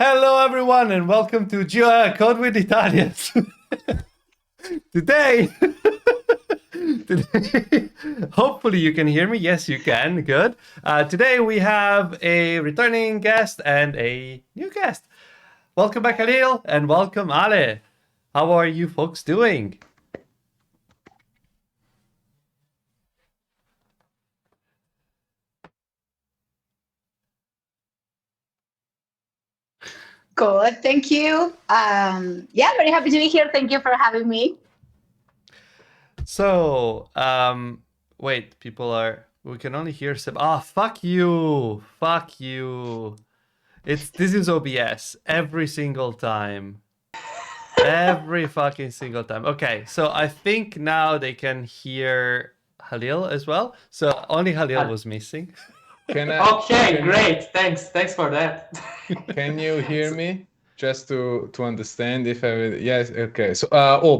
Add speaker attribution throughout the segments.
Speaker 1: Hello everyone and welcome to Code with Italians. Today, hopefully you can hear me. Yes, you can. Good. Today we have a returning guest and a new guest. Welcome back, Halil, and welcome, Ale. How are you folks doing?
Speaker 2: Good, thank you. Very happy to be here. Thank you for having me.
Speaker 1: So, wait, we can only hear Seb. Fuck you. Fuck you. This is OBS every single time. Every fucking single time. Okay, so I think now they can hear Halil as well. So only Halil was missing.
Speaker 3: Okay, great. Thanks for that.
Speaker 4: Can you hear me? Just to understand if yes, okay. So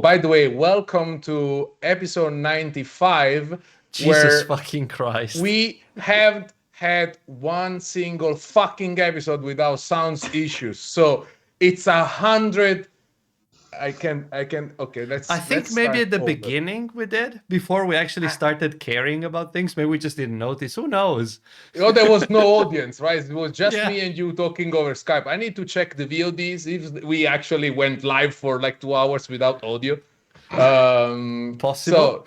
Speaker 4: by the way, welcome to episode 95.
Speaker 1: Jesus fucking Christ.
Speaker 4: We have had one single fucking episode without sounds issues. So it's 100. I can. Okay,
Speaker 1: I think maybe at the beginning we did, before we actually started caring about things. Maybe we just didn't notice. Who knows?
Speaker 4: Oh, there was no audience, right? It was just me and you talking over Skype. I need to check the VODs if we actually went live for like 2 hours without audio.
Speaker 1: Possible.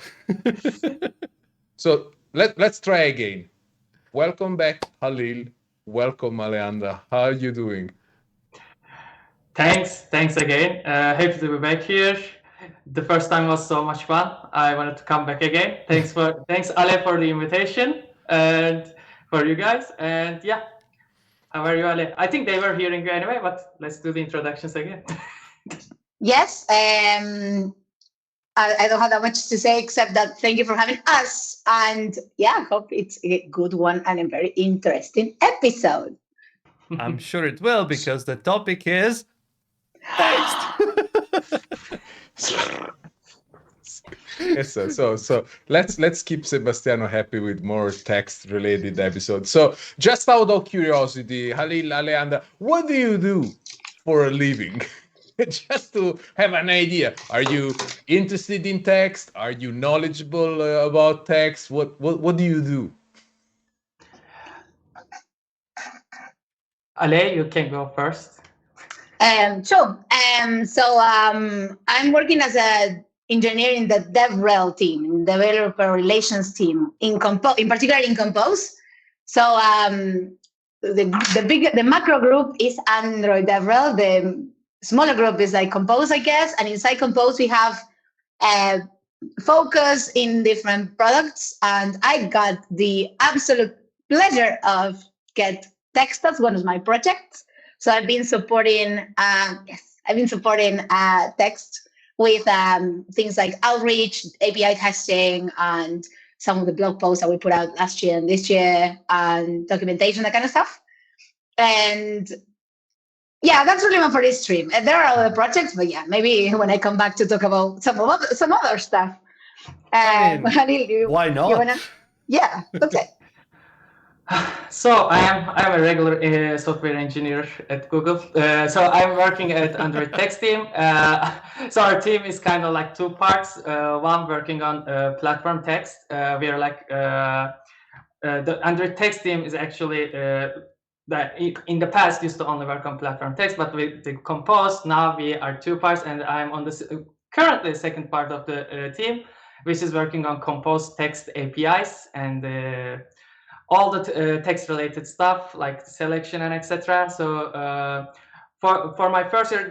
Speaker 4: So let's try again. Welcome back, Halil. Welcome, Aleandra. How are you doing?
Speaker 3: Thanks again. Happy to be back here. The first time was so much fun. I wanted to come back again. Thanks Ale for the invitation and for you guys. And yeah, how are you, Ale? I think they were hearing you anyway, but let's do the introductions again.
Speaker 2: Yes, I don't have that much to say except that thank you for having us. And yeah, hope it's a good one and a very interesting episode.
Speaker 1: I'm sure it will, because the topic is text.
Speaker 4: Yes, sir. So let's keep Sebastiano happy with more text-related episodes. So just out of curiosity, Halil, Aleandra, what do you do for a living? Just to have an idea. Are you interested in text? Are you knowledgeable about text? What do you do?
Speaker 3: Ale, you can go first.
Speaker 2: Sure. I'm working as an engineer in the DevRel team, in developer relations team, in particular in Compose. So the macro group is Android DevRel. The smaller group is like Compose, I guess. And inside Compose, we have focus in different products. And I got the absolute pleasure of get text as one of my projects. So I've been supporting text with things like outreach, API testing, and some of the blog posts that we put out last year and this year, and documentation, that kind of stuff. And yeah, that's really one for this stream. And there are other projects, but yeah, maybe when I come back to talk about some other stuff.
Speaker 1: Halil, why not?
Speaker 2: Yeah, okay.
Speaker 3: So I'm a regular software engineer at Google. So I'm working at Android Text team. So our team is kind of like two parts. One working on platform text. We are like the Android Text team is actually that in the past used to only work on platform text, but with the Compose now we are two parts, and I'm on the currently second part of the team, which is working on Compose text APIs and all the text-related stuff like selection and etc. So for my first year,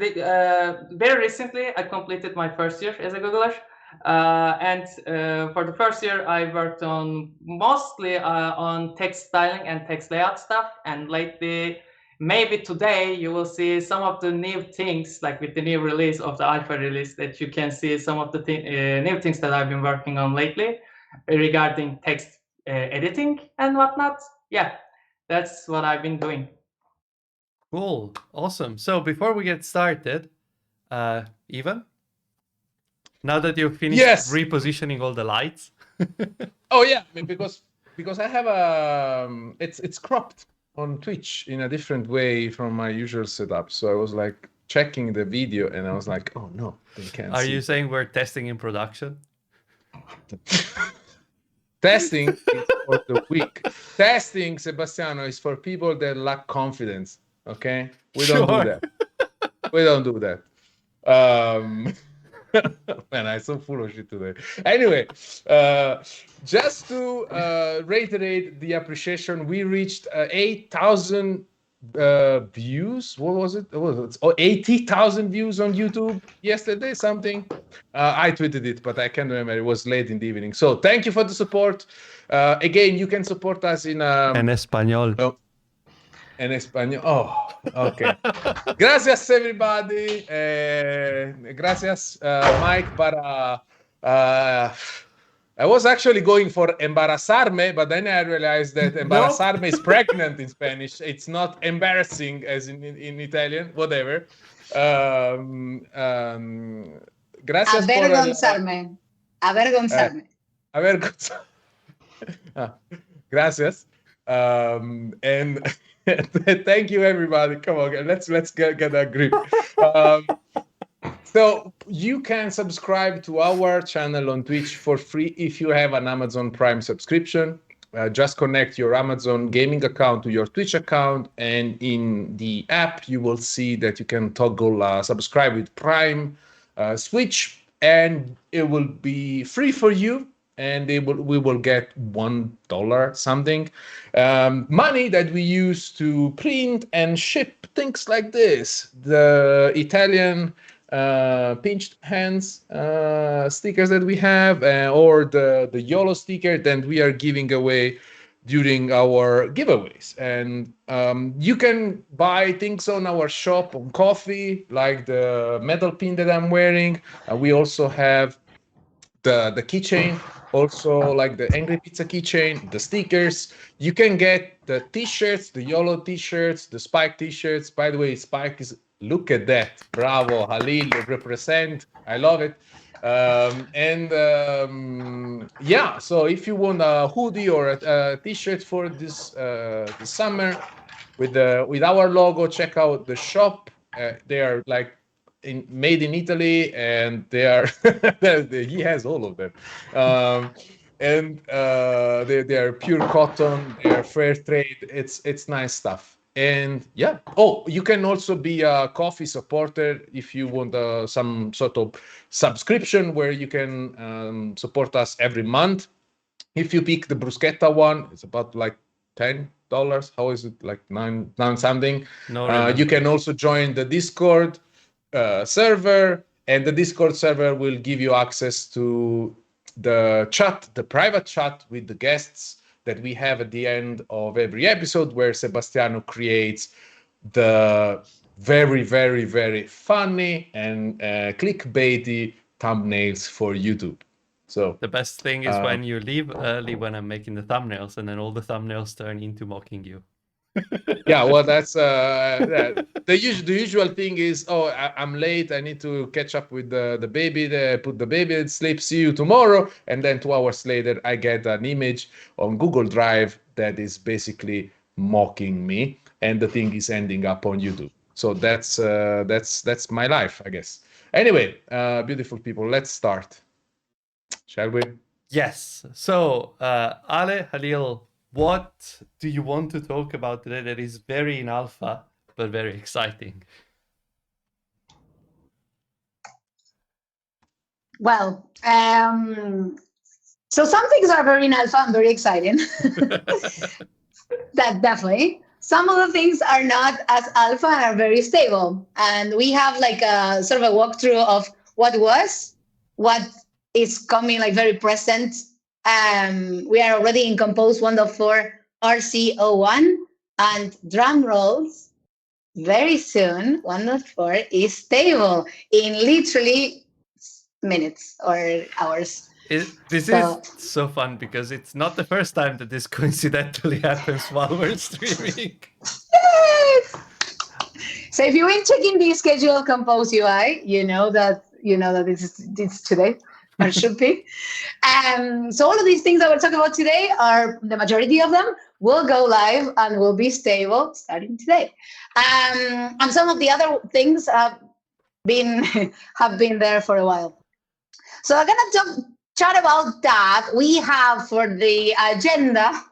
Speaker 3: very recently, I completed my first year as a Googler. And for the first year, I worked on mostly on text styling and text layout stuff. And lately, maybe today, you will see some of the new things, like with the new release of the alpha release, that you can see some of the new things that I've been working on lately regarding text editing and whatnot. Yeah, that's what I've been doing.
Speaker 1: Cool, awesome. So before we get started, Ivan, now that you've finished repositioning all the lights.
Speaker 4: Oh yeah, because I have it's cropped. on Twitch in a different way from my usual setup. So I was like checking the video, and I was like, oh no, they can't
Speaker 1: Are
Speaker 4: see.
Speaker 1: you saying we're testing in production?
Speaker 4: Testing is for the weak. Testing, Sebastiano, is for people that lack confidence. Okay, we don't do
Speaker 1: Sure.
Speaker 4: that. We don't do that. Man, I'm so full of shit today. Anyway, just to reiterate the appreciation, we reached 8,000 views. What was it? 80,000 views on YouTube yesterday, something. I tweeted it, but I can't remember. It was late in the evening. So thank you for the support. Again, you can support us in...
Speaker 1: En español.
Speaker 4: Oh, en español. Oh, okay. Gracias, everybody. Gracias, Mike, para... I was actually going for embarazarme, but then I realized that embarazarme is pregnant in Spanish. It's not embarrassing as in Italian, whatever. Gracias
Speaker 2: Avergonzarme. Avergonzarme.
Speaker 4: Avergonzarme. Gracias. And thank you, everybody. Come on, let's get a grip. So you can subscribe to our channel on Twitch for free if you have an Amazon Prime subscription. Just connect your Amazon gaming account to your Twitch account, and in the app you will see that you can toggle subscribe with Prime switch, and it will be free for you. And we will get $1 something money that we use to print and ship things like this. The Italian pinched hands stickers that we have, or the YOLO sticker that we are giving away during our giveaways. And you can buy things on our shop on coffee, like the metal pin that I'm wearing. We also have the keychain, also like the Angry Pizza keychain, the stickers. You can get the t-shirts, the YOLO t-shirts, the Spike t-shirts. By the way, Spike is, look at that. Bravo, Halil, represent. I love it. Yeah, so if you want a hoodie or a t-shirt for this summer with our logo, check out the shop. They are like made in Italy, and they are he has all of them, and they are pure cotton, they are fair trade. It's nice stuff. And yeah, you can also be a coffee supporter if you want some sort of subscription where you can support us every month. If you pick the bruschetta one, it's about like $10. How is it, like nine something?
Speaker 1: No,
Speaker 4: you can also join the Discord server, and the Discord server will give you access to the chat, the private chat with the guests that we have at the end of every episode, where Sebastiano creates the very, very, very funny and clickbaity thumbnails for YouTube. So
Speaker 1: the best thing is when you leave early when I'm making the thumbnails, and then all the thumbnails turn into mocking you.
Speaker 4: Yeah, well, that's the usual thing is, I'm late, I need to catch up with the baby, put the baby to sleep, see you tomorrow. And then 2 hours later I get an image on Google Drive that is basically mocking me, and the thing is ending up on YouTube. So that's my life, I guess. Anyway, beautiful people, let's start, shall we?
Speaker 1: Yes. So Ale, Halil, what do you want to talk about today that is very in alpha but very exciting?
Speaker 2: Well, so some things are very in alpha and very exciting. That definitely. Some of the things are not as alpha and are very stable. And we have like a sort of a walkthrough of what was, what is coming, like very present. We are already in Compose 1.4 RC01, and drum rolls, very soon 1.4 is stable in literally minutes or hours.
Speaker 1: This is so fun because it's not the first time that this coincidentally happens while we're streaming.
Speaker 2: Yes! So if you've been checking the schedule of Compose UI, you know that it's today. or should be. So all of these things that we're talking about today are, the majority of them will go live and will be stable starting today. And some of the other things have been there for a while. So I'm gonna chat about that. We have for the agenda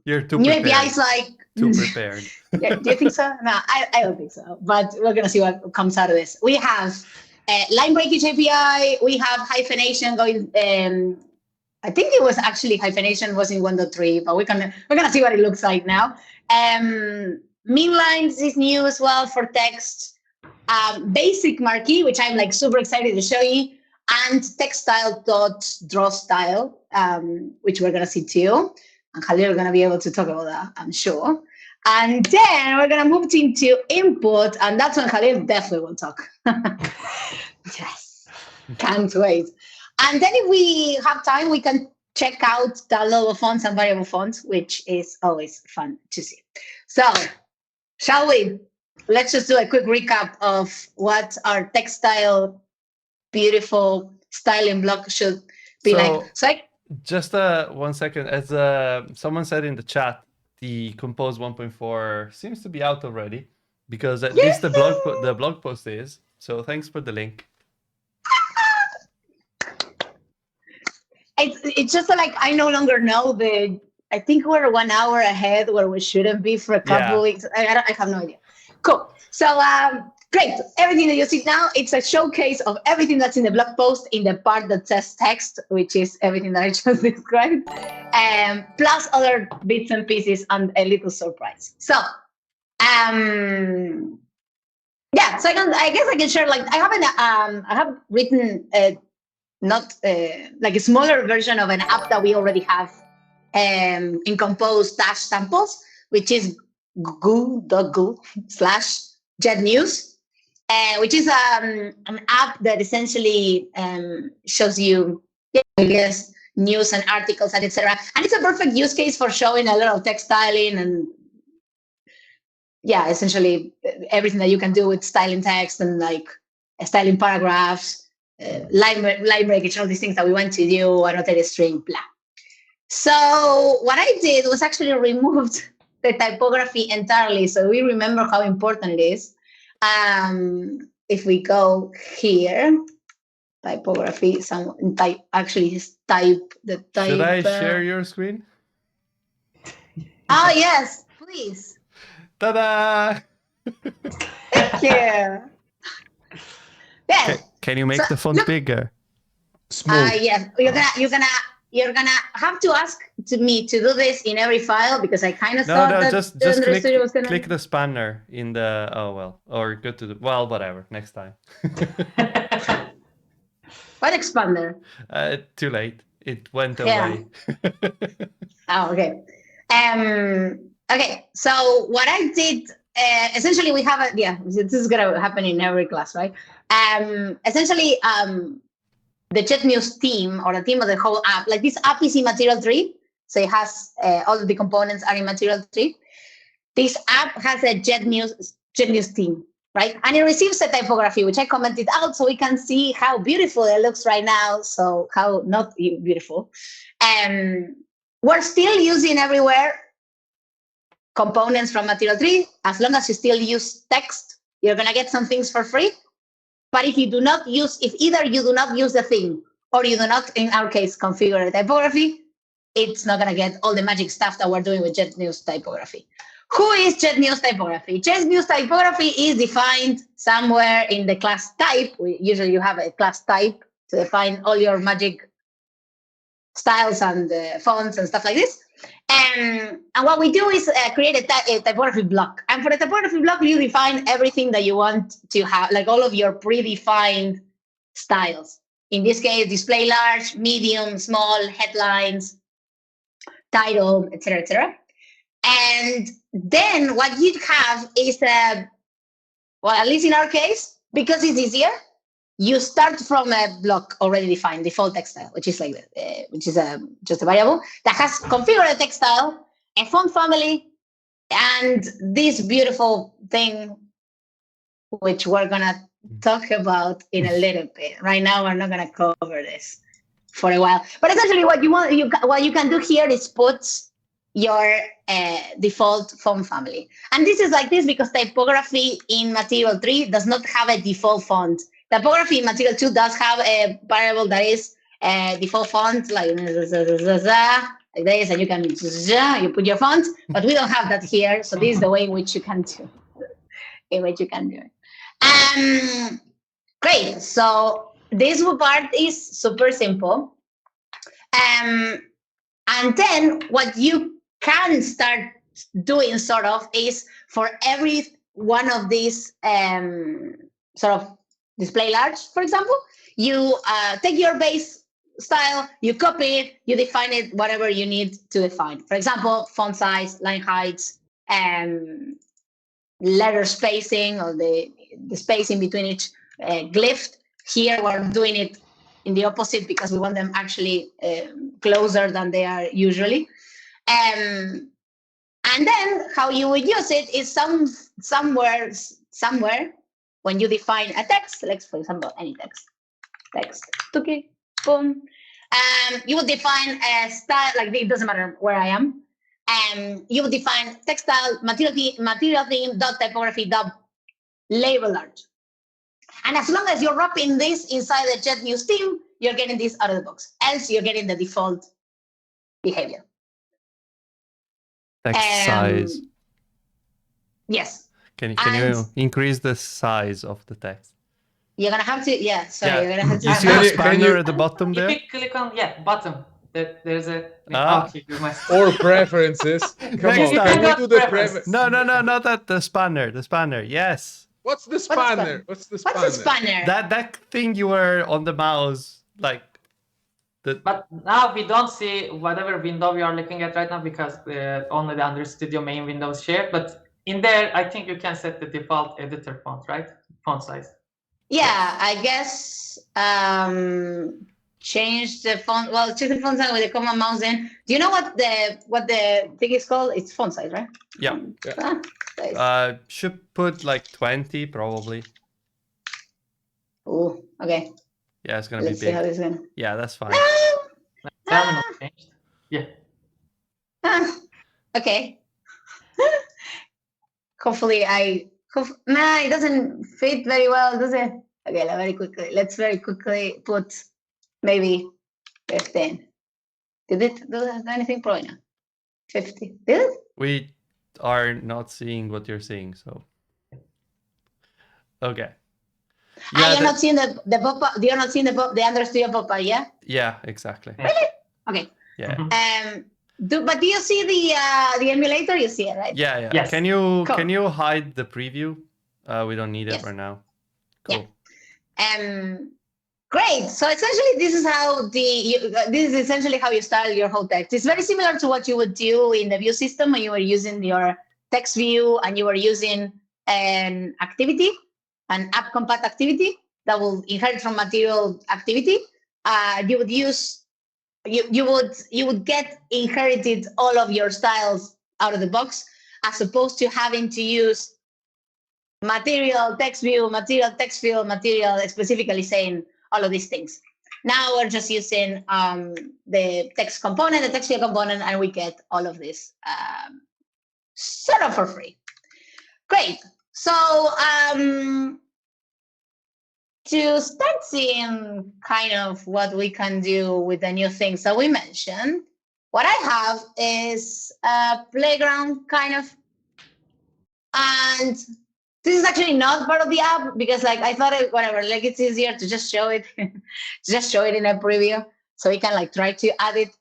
Speaker 1: You're too
Speaker 2: new
Speaker 1: prepared.
Speaker 2: APIs like
Speaker 1: Too prepared.
Speaker 2: Yeah, do you think so? No, I don't think so. But we're gonna see what comes out of this. We have line breakage API. We have hyphenation going. I think it was actually hyphenation was in 1.3, but we're gonna see what it looks like now. Mean lines is new as well for text. Basic Marquee, which I'm like super excited to show you, and textile.draw style, which we're gonna see too. And Halil are gonna be able to talk about that, I'm sure. And then we're gonna move into input, and that's when Halil definitely will talk. Yes, can't wait. And then if we have time, we can check out downloadable fonts and variable fonts, which is always fun to see. So, shall we? Let's just do a quick recap of what our textile, beautiful styling block should be like. So
Speaker 1: just 1 second. As someone said in the chat, the Compose 1.4 seems to be out already, because at least the blog post is. So thanks for the link.
Speaker 2: It's just like I no longer know I think we're 1 hour ahead where we shouldn't be for a couple of weeks. I have no idea. Cool. So great. Everything that you see now, it's a showcase of everything that's in the blog post in the part that says text, which is everything that I just described, plus other bits and pieces and a little surprise. So yeah, so I guess I can share, like, I have written not like a smaller version of an app that we already have in Compose -samples, which is goo.goo/jetnews, which is an app that essentially shows you, I guess, news and articles and etc. And it's a perfect use case for showing a lot of text styling and essentially everything that you can do with styling text and like styling paragraphs, line breakage, all these things that we want to do, annotated string, blah. So what I did was actually removed the typography entirely, so we remember how important it is. If we go here, typography, actually just type the type.
Speaker 1: Should I share your screen?
Speaker 2: Oh yes, please.
Speaker 1: Ta-da!
Speaker 2: Thank you. Yes.
Speaker 1: Can you make the font bigger?
Speaker 4: Smooth.
Speaker 2: Yes. You're gonna have to ask me to do this in every file, because I kind of thought that
Speaker 1: just click the spanner in the or go to the whatever next time.
Speaker 2: What expander?
Speaker 1: Too late. It went away.
Speaker 2: Oh, okay. Okay. So what I did, essentially, we have this is gonna happen in every class, right? Essentially, the JetNews team, or the team of the whole app, like this app is in Material 3, so it has all of the components are in Material 3. This app has a JetNews team, right? And it receives a typography, which I commented out so we can see how beautiful it looks right now, so how not beautiful. We're still using everywhere components from Material 3. As long as you still use text, you're gonna get some things for free. But if you do not use, if either you do not use the thing, or you do not, in our case, configure the typography, it's not gonna get all the magic stuff that we're doing with JetNews typography. Who is JetNews typography? JetNews typography is defined somewhere in the class type. Usually you have a class type to define all your magic styles and fonts and stuff like this. And what we do is create a typography block. And for the typography block, you define everything that you want to have, like all of your predefined styles. In this case, display large, medium, small, headlines, title, etc., etc. And then what you have is, at least in our case, because it's easier, you start from a block already defined, default text style, which is like just a variable that has configured a text style, a font family, and this beautiful thing, which we're gonna talk about in a little bit. Right now, we're not going to cover this for a while. But essentially, what you can do here is put your default font family. And this is like this because typography in Material 3 does not have a default font. Typography in Material 2 does have a variable that is default font, like this, and you can you put your font, but we don't have that here. So this is the way in which you can do it. Great. So this part is super simple. And then what you can start doing sort of is for every one of these sort of display large, for example, you take your base style, you copy it, you define it, whatever you need to define. For example, font size, line heights, letter spacing, or the spacing between each glyph. Here we're doing it in the opposite because we want them actually closer than they are usually. And then how you would use it is somewhere when you define a text, like for example, any text, okay, boom. You would define a style, like it doesn't matter where I am. You would define text style, material theme, dot typography, dot label art. And as long as you're wrapping this inside the Jet News theme, you're getting this out of the box. Else you're getting the default behavior.
Speaker 1: Text size.
Speaker 2: Yes.
Speaker 1: Can you increase the size of the text?
Speaker 2: You're gonna have to, yeah. Sorry,
Speaker 1: Yeah.
Speaker 2: you're gonna have to.
Speaker 1: You see the spanner at the bottom there?
Speaker 3: If you click on bottom, there's a okay,
Speaker 4: or preferences. Come on, can we do the preferences?
Speaker 1: No, not that the spanner. The spanner, yes.
Speaker 4: What's the spanner? What's the
Speaker 2: spanner?
Speaker 1: That thing you were on the mouse, like.
Speaker 3: But now we don't see whatever window we are looking at right now because only the Android Studio main window is shared. But in there, I think you can set the default editor font, right? Font size.
Speaker 2: Yeah, I guess change the font. Well, change the font size with the command mouse in. Do you know what the thing is called? It's font size, right?
Speaker 1: Yeah. Should put like 20 probably.
Speaker 2: Oh, okay.
Speaker 1: Yeah, it's gonna be big.
Speaker 2: See how this is gonna.
Speaker 1: Yeah, that's fine.
Speaker 3: Yeah.
Speaker 2: Okay. Hopefully, it doesn't fit very well, does it? Okay, let's very quickly put maybe 15. Did it do anything? Probably not. 50. Did it?
Speaker 1: We are not seeing what you're seeing, so. Okay.
Speaker 2: Yeah, you're not seeing the pop-up. You're not seeing the Android Studio pop-up, yeah?
Speaker 1: Yeah, exactly.
Speaker 2: Really? Okay.
Speaker 1: Yeah.
Speaker 2: But do you see the emulator? You see it, right?
Speaker 1: Yeah.
Speaker 3: Yes.
Speaker 1: Can you hide the preview? We don't need it right now. Cool.
Speaker 2: Yeah. Great. So essentially, this is essentially how you style your whole text. It's very similar to what you would do in the view system when you were using your text view and you were using an activity, an app compact activity that will inherit from material activity. You would use you would get inherited all of your styles out of the box, as opposed to having to use material text view, material text field, material specifically saying all of these things. Now we're just using the text component, the text field component, and we get all of this sort of for free. Great. So to start seeing kind of what we can do with the new things that we mentioned, what I have is a playground kind of, and this is actually not part of the app because like I thought it's easier to just show it, in a preview, so we can like try to add it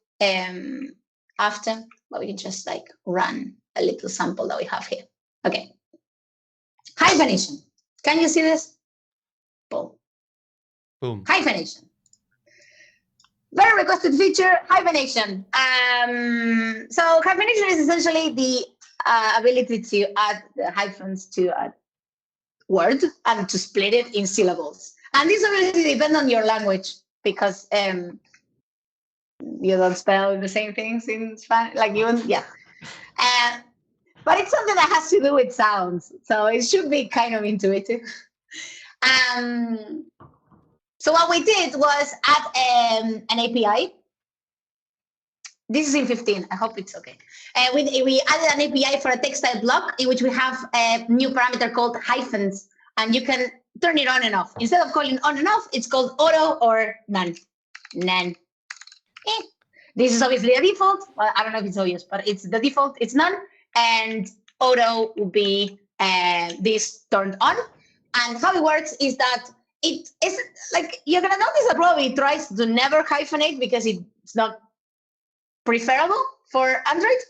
Speaker 2: after, but we can just like run a little sample that we have here. Okay. Hyphenation. Can you see this? Boom.
Speaker 1: Boom.
Speaker 2: Hyphenation. Very requested feature, hyphenation. So hyphenation is essentially the ability to add the hyphens to a word and to split it in syllables. And this ability depends on your language because you don't spell the same things in Spanish, like but it's something that has to do with sounds, so it should be kind of intuitive. So what we did was add an API. This is in 15. I hope it's okay. We added an API for a text type block in which we have a new parameter called hyphens, and you can turn it on and off. Instead of calling on and off, it's called auto or none. None. This is obviously a default. Well, I don't know if it's obvious, but it's the default. It's none, and auto will be this turned on. And how it works is that it is like you're gonna notice that probably it tries to never hyphenate because it's not preferable for Android.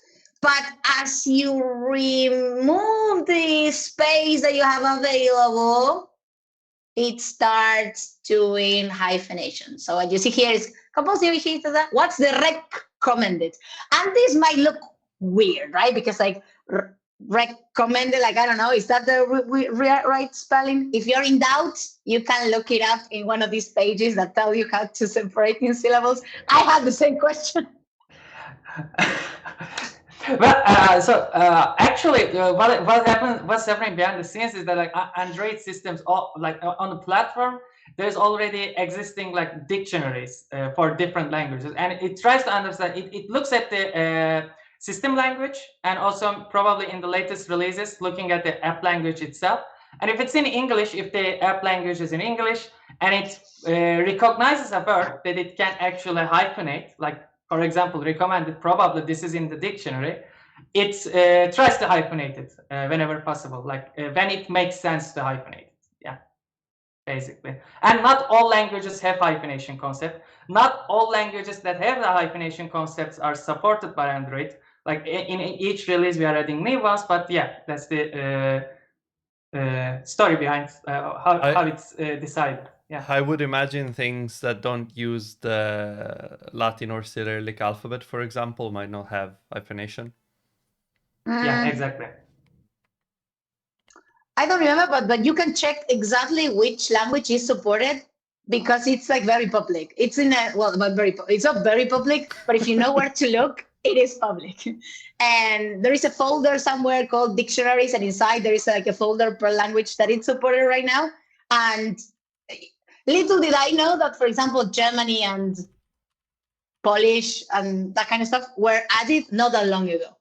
Speaker 2: But as you remove the space that you have available, it starts doing hyphenation. So what you see here is compose what's the recommended? And this might look weird, right? Because like recommended, like, I don't know, is that the right spelling? If you're in doubt, you can look it up in one of these pages that tell you how to separate in syllables. I had the same question.
Speaker 3: Well, actually, what's happening behind the scenes is that like Android systems, on the platform, there's already existing like dictionaries for different languages, and it tries to understand. It looks at the system language, and also probably in the latest releases, looking at the app language itself. And if it's in English, if the app language is in English, and it recognizes a word that it can actually hyphenate, like, for example, recommended, probably this is in the dictionary, it tries to hyphenate it whenever possible, like when it makes sense to hyphenate it. Yeah, basically. And not all languages have hyphenation concept. Not all languages that have the hyphenation concepts are supported by Android. Like in each release, we are adding new ones, but yeah, that's the story behind how it's decided. Yeah.
Speaker 1: I would imagine things that don't use the Latin or Cyrillic alphabet, for example, might not have hyphenation.
Speaker 3: Yeah, exactly.
Speaker 2: I don't remember, but you can check exactly which language is supported because it's like very public. It's in a, well, but it's not very public, but if you know where to look, it is public. And there is a folder somewhere called dictionaries, and inside there is like a folder per language that it's supported right now. And little did I know that, for example, Germany and Polish and that kind of stuff were added not that long ago.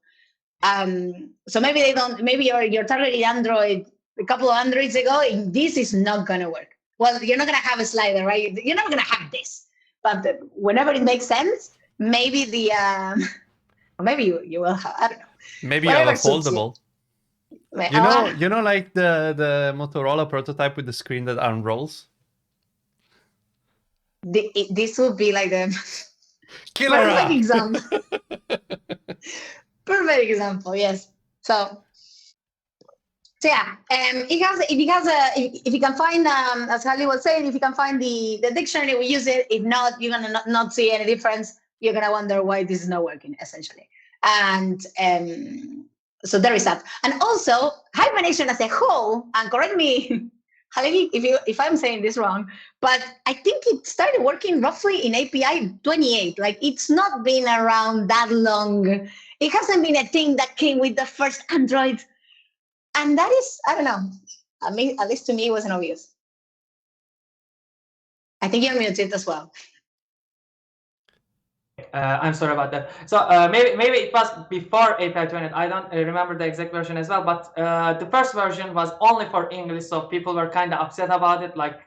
Speaker 2: So maybe they don't, maybe you're targeting Android a couple of Androids ago, and this is not going to work. Well, you're not going to have a slider, right? You're not going to have this. But whenever it makes sense, maybe the, or maybe you will have, I don't know.
Speaker 1: Maybe you have a foldable. You know, like the Motorola prototype with the screen that unrolls?
Speaker 2: This would be like the
Speaker 1: Killer
Speaker 2: perfect example. Perfect example, yes. So yeah, if you can find, as Halil was saying, if you can find the dictionary, we use it. If not, you're gonna not see any difference. You're gonna wonder why this is not working, essentially. And so there is that. And also, hyphenation as a whole, and correct me, Halil, if I'm saying this wrong, but I think it started working roughly in API 28. Like, it's not been around that long. It hasn't been a thing that came with the first Android. And that is, I don't know, I mean, at least to me, it wasn't obvious. I think you're muted as well.
Speaker 3: I'm sorry about that. So maybe it was before API 20. I don't remember the exact version as well, but the first version was only for English, so people were kind of upset about it, like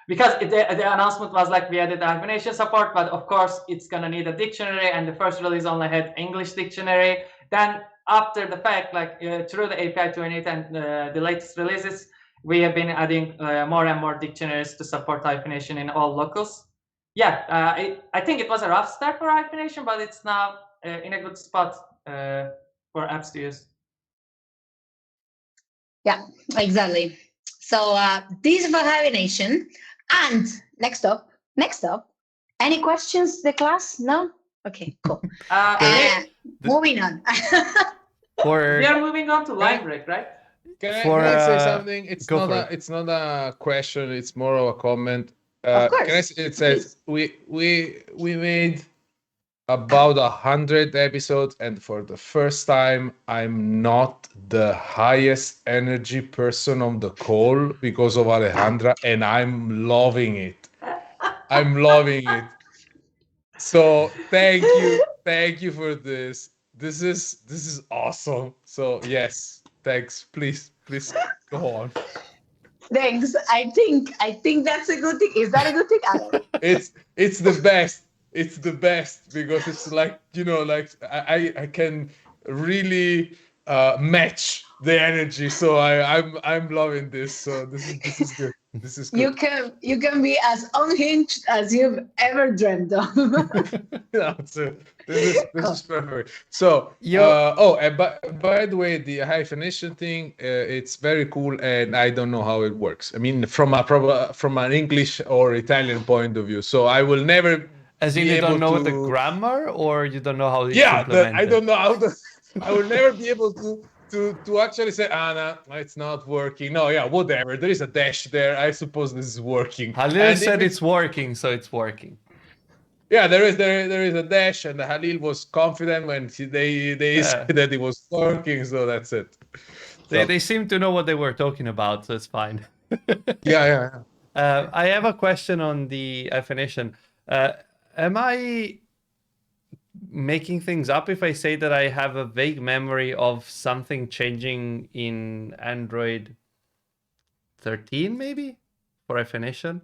Speaker 3: because the announcement was like we added hyphenation support, but of course it's gonna need a dictionary, and the first release only had English dictionary. Then after the fact, like through the API 28 and the latest releases, we have been adding more and more dictionaries to support hyphenation in all locals. Yeah, I think it was a rough start for hyphenation, but it's now in a good spot for apps to use.
Speaker 2: Yeah, exactly. So this is for hyphenation. And next up, any questions, the class? No? Okay, cool. Moving on.
Speaker 3: We are moving on to line break, right?
Speaker 4: Can I say something? It's not a question. It's more of a comment.
Speaker 2: Of course.
Speaker 4: It says we made about 100 episodes, and for the first time, I'm not the highest energy person on the call because of Alejandra, and I'm loving it. I'm loving it. So thank you for this. This is awesome. So yes, thanks. Please go on.
Speaker 2: Thanks. I think that's a good thing. Is that a good thing? I don't know.
Speaker 4: It's the best. It's the best because it's like, like I can really match the energy. So I'm loving this. So this is good. This is good.
Speaker 2: You can be as unhinged as you've ever dreamed of.
Speaker 4: That's it. This is perfect. So and by the way, the hyphenation thing, it's very cool, and I don't know how it works. I mean, from an English or Italian point of view. So I will never
Speaker 1: As in
Speaker 4: be
Speaker 1: you
Speaker 4: able
Speaker 1: don't know
Speaker 4: to.
Speaker 1: the grammar, or you don't know how it's
Speaker 4: Yeah,
Speaker 1: implemented?
Speaker 4: I don't know how to. I will never be able to actually say, Anna, it's not working. No, yeah, whatever. There is a dash there. I suppose this is working.
Speaker 1: Halil
Speaker 4: And
Speaker 1: said it's working, so it's working.
Speaker 4: Yeah, there is a dash, and Halil was confident when they said that it was working. So that's it.
Speaker 1: They seem to know what they were talking about, so it's fine.
Speaker 4: Yeah.
Speaker 1: I have a question on the definition. Am I making things up if I say that I have a vague memory of something changing in Android 13, maybe, for definition?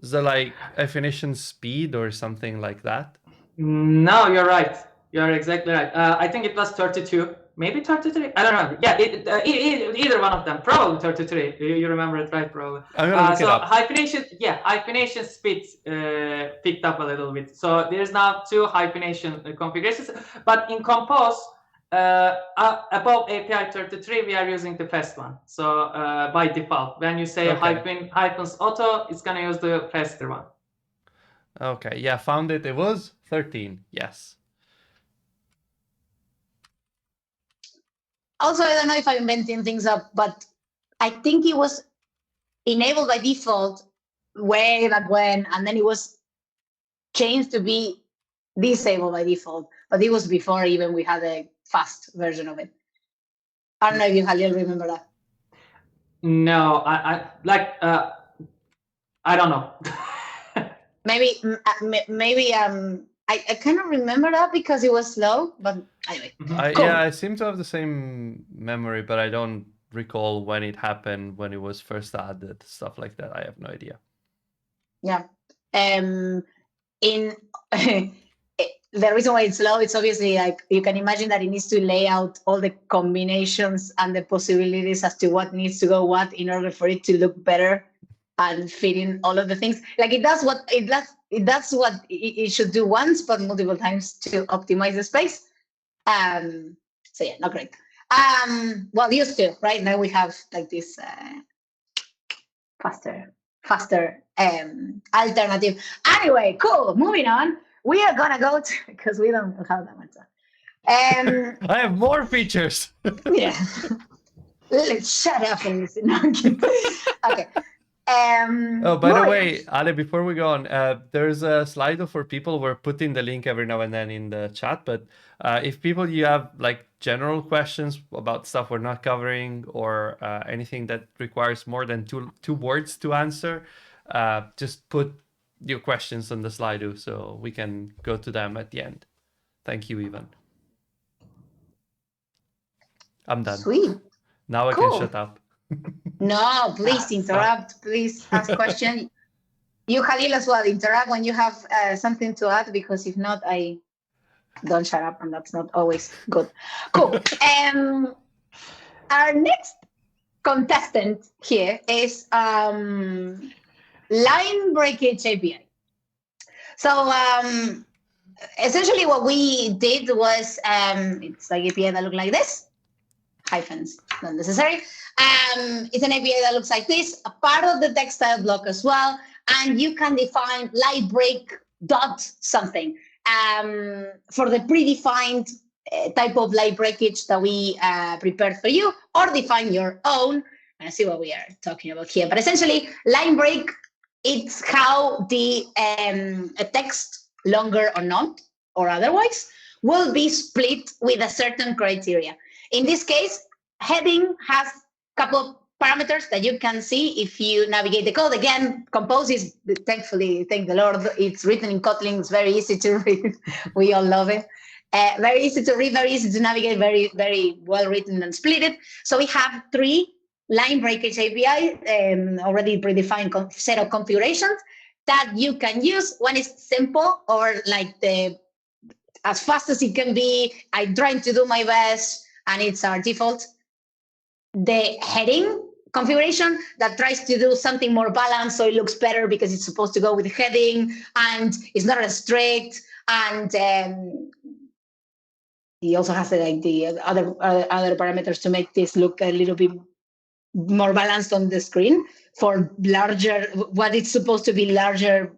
Speaker 1: The definition speed or something like that?
Speaker 3: No, you're right. You're exactly right. I think it was 32, maybe 33. I don't know. Yeah, either one of them. Probably 33. You remember it right, probably.
Speaker 1: I'm gonna look it up.
Speaker 3: Hyphenation speed picked up a little bit. So there's now 2 hyphenation configurations. But in Compose, above API 33, we are using the fast one. So by default, when you say hyphens auto, it's gonna use the faster one.
Speaker 1: Okay, yeah, found it. It was 13, yes.
Speaker 2: Also, I don't know if I'm inventing things up, but I think it was enabled by default way back when, and then it was changed to be disabled by default. But it was before even we had a fast version of it. I don't know if you Halil remember that.
Speaker 3: No, I don't know.
Speaker 2: maybe I kind of remember that because it was slow, but anyway.
Speaker 1: Cool. Yeah, I seem to have the same memory, but I don't recall when it happened, when it was first added, stuff like that. I have no idea.
Speaker 2: Yeah. The reason why it's slow, it's obviously like you can imagine that it needs to lay out all the combinations and the possibilities as to what needs to go what in order for it to look better and fit in all of the things. Like it does what it should do once, but multiple times to optimize the space. So yeah, not great. Well, used to, right? Now we have like this faster alternative. Anyway, cool. Moving on. We are gonna go to, because we don't have that much time.
Speaker 1: I have more features.
Speaker 2: Yeah. Let's shut up and listen. No, okay.
Speaker 1: By the way, Ale, before we go on, there's a Slido for people. We're putting the link every now and then in the chat. But if you have like general questions about stuff we're not covering or anything that requires more than two words to answer, just put your questions on the Slido so we can go to them at the end. Thank you, Ivan. I'm done.
Speaker 2: Sweet.
Speaker 1: Now I can shut up.
Speaker 2: No, please interrupt. Please ask question. You, Halil, as well. Interrupt when you have something to add, because if not, I don't shut up, and that's not always good. Cool. Our next contestant here is line breakage API. So essentially what we did was, it's like API that look like this, hyphens, not necessary. It's an API that looks like this, a part of the text style block as well, and you can define line break dot something for the predefined type of line breakage that we prepared for you, or define your own. I see what we are talking about here, but essentially line break, it's how the a text, longer or not, or otherwise, will be split with a certain criteria. In this case, heading has a couple of parameters that you can see if you navigate the code. Again, Compose is, thankfully, thank the Lord, it's written in Kotlin. It's very easy to read. We all love it. Very easy to read, very easy to navigate, very, very well written and split it. So we have 3 line breakage API, already predefined set of configurations that you can use. One is simple, or like as fast as it can be. I'm trying to do my best, and it's our default. The heading configuration that tries to do something more balanced, so it looks better because it's supposed to go with the heading and it's not as strict. And he also has the other parameters to make this look a little bit more balanced on the screen for larger, what it's supposed to be larger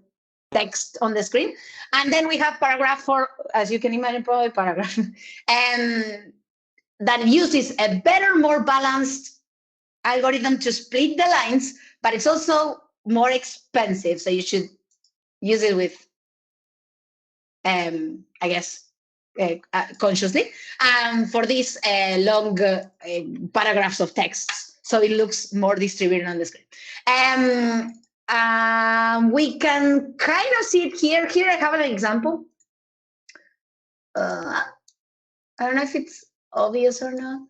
Speaker 2: text on the screen. And then we have paragraph for, as you can imagine, probably paragraph, that uses a better, more balanced algorithm to split the lines, but it's also more expensive. So you should use it with, I guess, consciously, for these long paragraphs of text. So it looks more distributed on the screen. We can kind of see it here. Here I have an example. I don't know if it's obvious or not.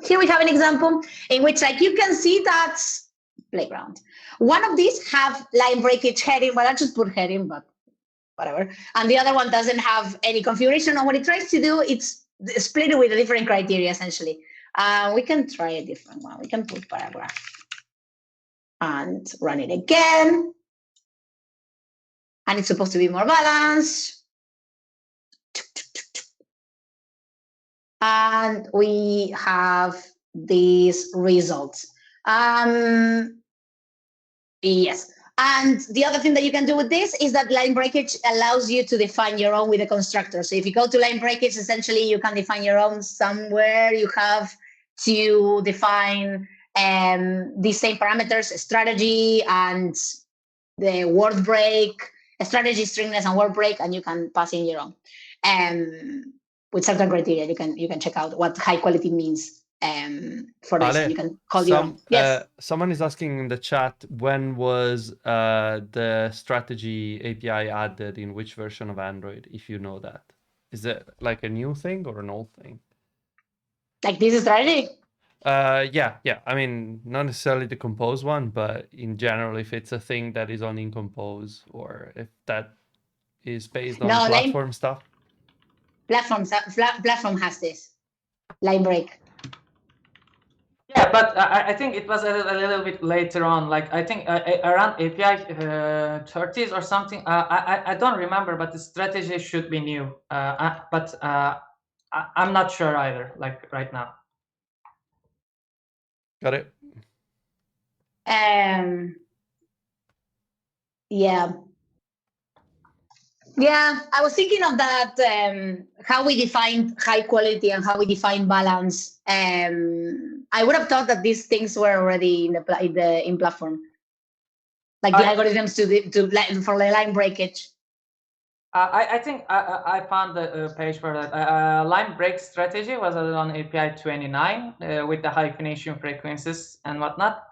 Speaker 2: Here we have an example in which, like, you can see that's playground. One of these have line breakage heading. Well, I'll just put heading, but whatever. And the other one doesn't have any configuration. And what it tries to do, it's split it with a different criteria, essentially. We can try a different one. We can put paragraph and run it again. And it's supposed to be more balanced. And we have these results. Yes. And the other thing that you can do with this is that line breakage allows you to define your own with a constructor. So if you go to line breakage, essentially you can define your own somewhere. You have to define these same parameters, strategy and the word break, strategy, stringness, and word break, and you can pass in your own. With certain criteria, you can check out what high quality means for this.
Speaker 1: Ale,
Speaker 2: You can call your own. Yes.
Speaker 1: Someone is asking in the chat, when was the strategy API added, in which version of Android, if you know that? Is it like a new thing or an old thing?
Speaker 2: Like this strategy?
Speaker 1: Yeah. I mean, not necessarily the Compose one, but in general, if it's a thing that is only in Compose, or if that is based on platform stuff.
Speaker 2: Platform has this line break.
Speaker 3: Yeah, but I think it was a little bit later on. Like I think around API 30s or something. I don't remember, but the strategy should be new. But I'm not sure either. Like right now.
Speaker 1: Got it.
Speaker 2: Yeah, I was thinking of that, how we define high quality and how we define balance. I would have thought that these things were already in platform, like the algorithms for the line breakage.
Speaker 3: I think I found the page for that. Line break strategy was on API 29 with the hyphenation frequencies and whatnot.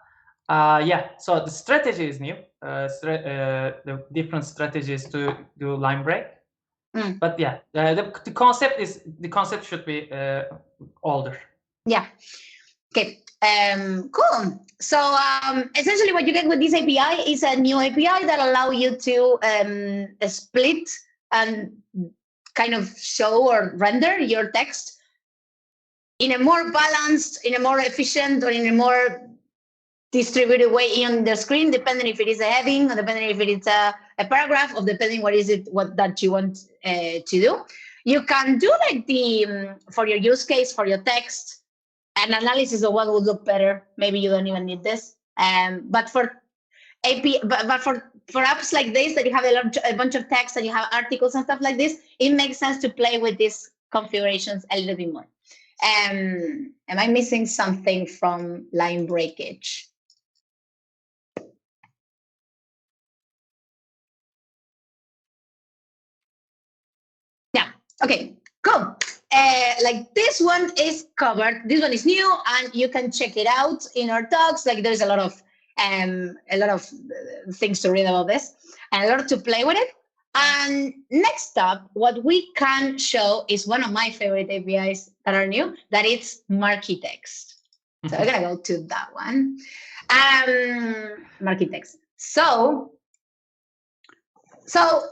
Speaker 3: Yeah, so the strategy is new. The different strategies to do line break. But yeah, the concept should be older.
Speaker 2: Yeah. Okay. Cool. So essentially, what you get with this API is a new API that allow you to split and kind of show or render your text in a more balanced, in a more efficient, or in a more distributed way on the screen, depending if it is a heading, or depending if it is a paragraph, or depending what that you want to do. You can do like for your use case, for your text, an analysis of what would look better. Maybe you don't even need this. But for for apps like this, that you have a bunch of text and you have articles and stuff like this, it makes sense to play with these configurations a little bit more. Am I missing something from line breakage? Okay, cool. Like this one is covered. This one is new, and you can check it out in our talks. Like there's a lot of things to read about this, and a lot to play with it. And next up, what we can show is one of my favorite APIs that are new. That it's Marquee text. So we're gonna go to that one. Marquee text. So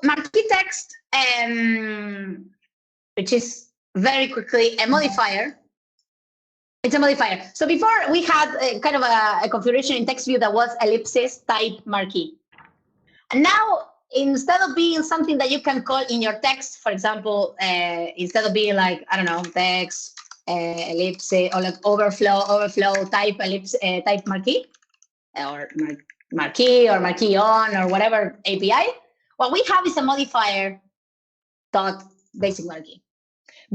Speaker 2: Marquee text, which is very quickly a modifier. It's a modifier. So before we had kind of a configuration in text view that was ellipsis type marquee. And now instead of being something that you can call in your text, for example, instead of being like, I don't know, text, ellipsis, or like overflow type ellipse, type marquee, or marquee or marquee on or whatever API, what we have is a modifier dot basic marquee.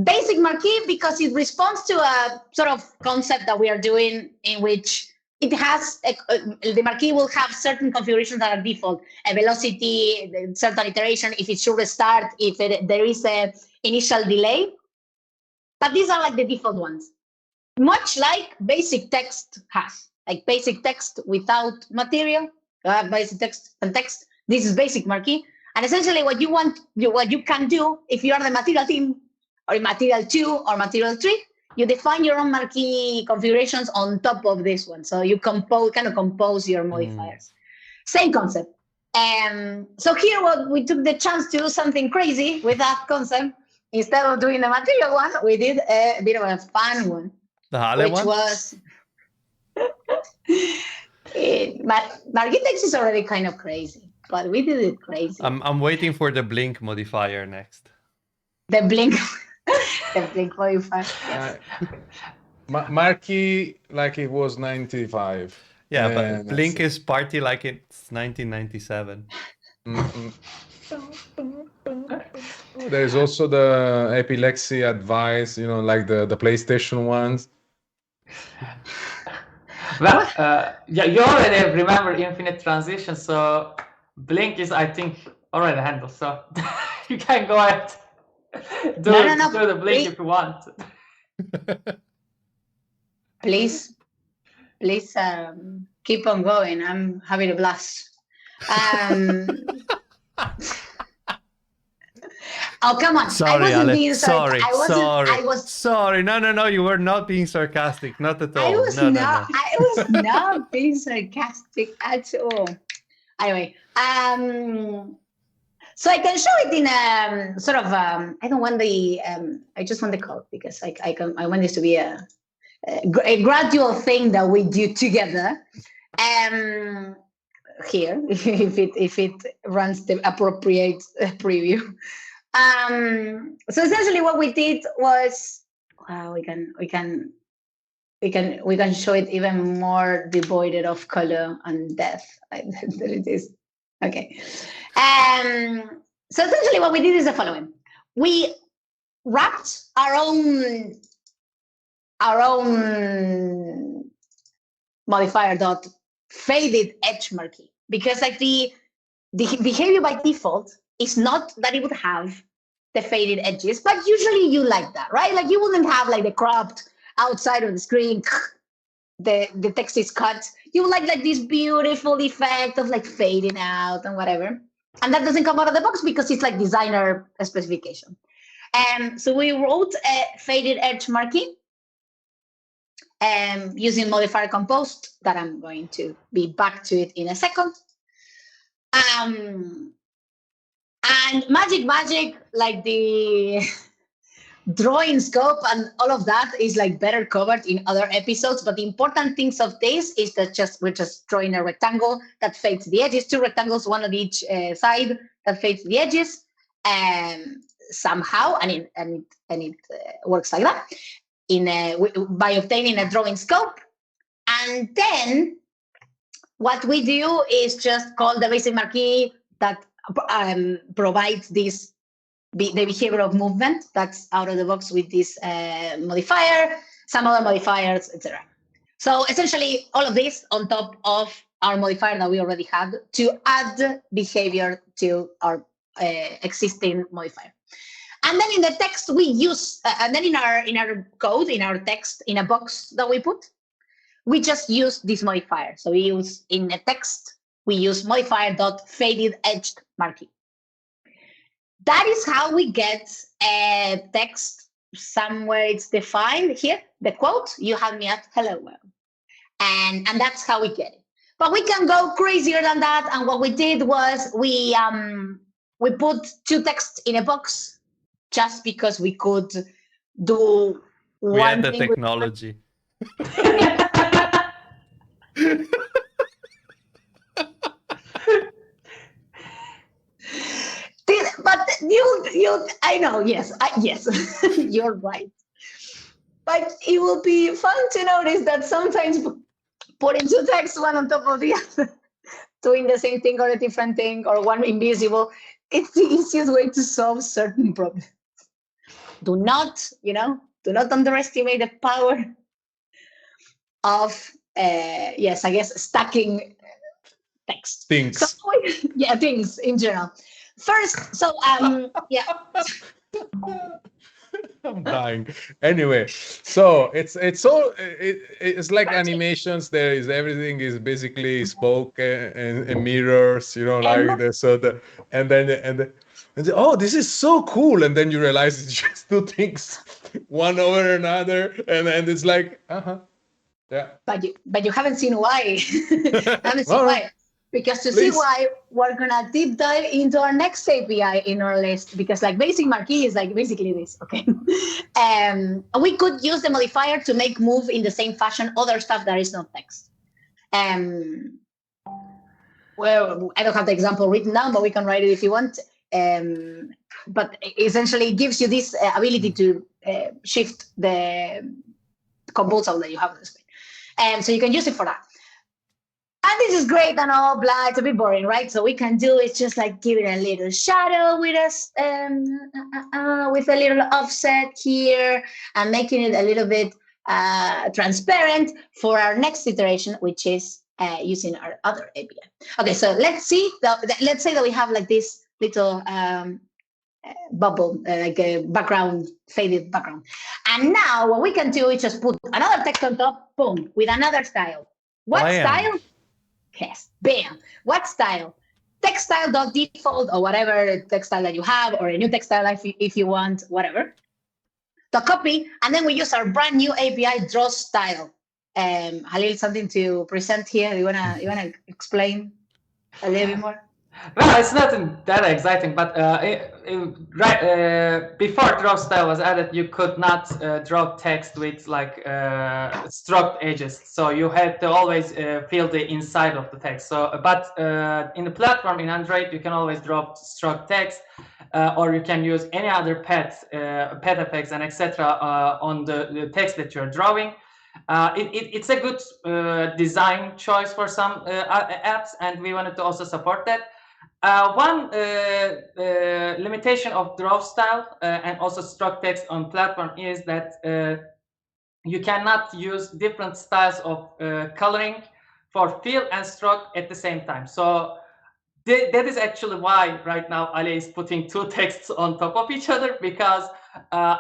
Speaker 2: Basic marquee because it responds to a sort of concept that we are doing in which it has the marquee will have certain configurations that are default, a velocity, certain iteration, if it should restart, if there is a initial delay. But these are like the default ones, much like basic text has, like basic text without material, basic text and text. This is basic marquee, and essentially what you can do if you are the material team, or in material 2 or material 3, you define your own marquee configurations on top of this one. So you kind of compose your modifiers. Same concept. So here, we took the chance to do something crazy with that concept. Instead of doing the material one, we did a bit of a fun one.
Speaker 1: The Ale one?
Speaker 2: Which was... Marquee text is already kind of crazy, but we did it crazy.
Speaker 1: I'm waiting for the blink modifier next.
Speaker 2: The blink... the blink modifier. Yes.
Speaker 4: Marquee like it was 95.
Speaker 1: Yeah, but blink is party like it's 1997.
Speaker 4: There's also the epilepsy advice, like the PlayStation ones.
Speaker 3: Well, yeah, you already remember infinite transition, so blink is, I think, already handled. So you can go ahead. Do the blink if you want.
Speaker 2: Please keep on going. I'm having a blast. Oh, come on.
Speaker 1: Sorry, Ale. Sorry.
Speaker 2: Sorry.
Speaker 1: No. You were not being sarcastic. Not at all.
Speaker 2: I was not being sarcastic at all. Anyway, so I can show it in sort of, I don't want the, I just want the code because I want this to be a gradual thing that we do together. Here, if it runs the appropriate preview. So essentially what we did was, we can show it even more devoid of color and depth. There it is. Okay. So essentially what we did is the following. We wrapped our own modifier dot faded edge marquee, because like the behavior by default is not that it would have the faded edges, but usually you like that, right? Like you wouldn't have like the cropped outside of the screen, the text is cut. You would like this beautiful effect of like fading out and whatever. And that doesn't come out of the box because it's like designer specification. So we wrote a faded edge marquee using modifier Compose that I'm going to be back to it in a second. And magic, like the drawing scope and all of that is like better covered in other episodes. But the important things of this is that we're just drawing a rectangle that fades the edges, 2 rectangles, one on each side that fades the edges, somehow, and it works like that by obtaining a drawing scope. And then what we do is just call the basic marquee that provides the behavior of movement that's out of the box with this modifier, some other modifiers, etc. So essentially all of this on top of our modifier that we already had to add behavior to our existing modifier. And then in the text we use, and then in our code, in our text, in a box that we put, we just use this modifier. So we use in a text, we use modifier.faded-edged marquee. That is how we get a text somewhere it's defined here, the quote, you have me at hello world. And that's how we get it. But we can go crazier than that. And what we did was we put two texts in a box just because we could do
Speaker 1: We had
Speaker 2: one
Speaker 1: the
Speaker 2: thing.
Speaker 1: technology.
Speaker 2: But I know, yes, you're right. But it will be fun to notice that sometimes putting two texts one on top of the other, doing the same thing or a different thing or one invisible, it's the easiest way to solve certain problems. Do not underestimate the power of, yes, I guess, stacking text.
Speaker 4: Things.
Speaker 2: So, yeah, things in general. First, so, yeah.
Speaker 4: I'm dying. Anyway, so it's like animations. There is everything is basically spoke and mirrors, like the and then oh, this is so cool, and then you realize it's just two things, one over another, and it's like yeah.
Speaker 2: But you haven't seen why. Haven't seen why. Because to see why, we're gonna deep dive into our next API in our list, because like basic marquee is like basically this, okay? We could use the modifier to make move in the same fashion other stuff that is not text. Well, I don't have the example written down, but we can write it if you want. But essentially it gives you this ability to shift the compose that you have on the screen. So you can use it for that. And this is great and all, blah, it's a bit boring, right? So we can do is just like give it a little shadow with a little offset here and making it a little bit transparent for our next iteration, which is using our other API. Okay, so let's see. Let's say that we have like this little bubble, like a background, faded background. And now what we can do is just put another text on top, boom, with another style. What style? Yes, bam. What style? Text style.default or whatever text style that you have, or a new text style if you want, whatever. The copy, and then we use our brand new API draw style. Halil, something to present here. You wanna explain a little bit more?
Speaker 3: Well, it's not that exciting, but before draw style was added, you could not draw text with like stroked edges. So you had to always fill the inside of the text. So, but in the platform in Android, you can always draw stroked text, or you can use any other pet effects and etc. On the text that you're drawing. It's a good design choice for some apps, and we wanted to also support that. One limitation of draw style and also stroke text on platform is that you cannot use different styles of coloring for fill and stroke at the same time. So that is actually why right now Ale is putting two texts on top of each other, because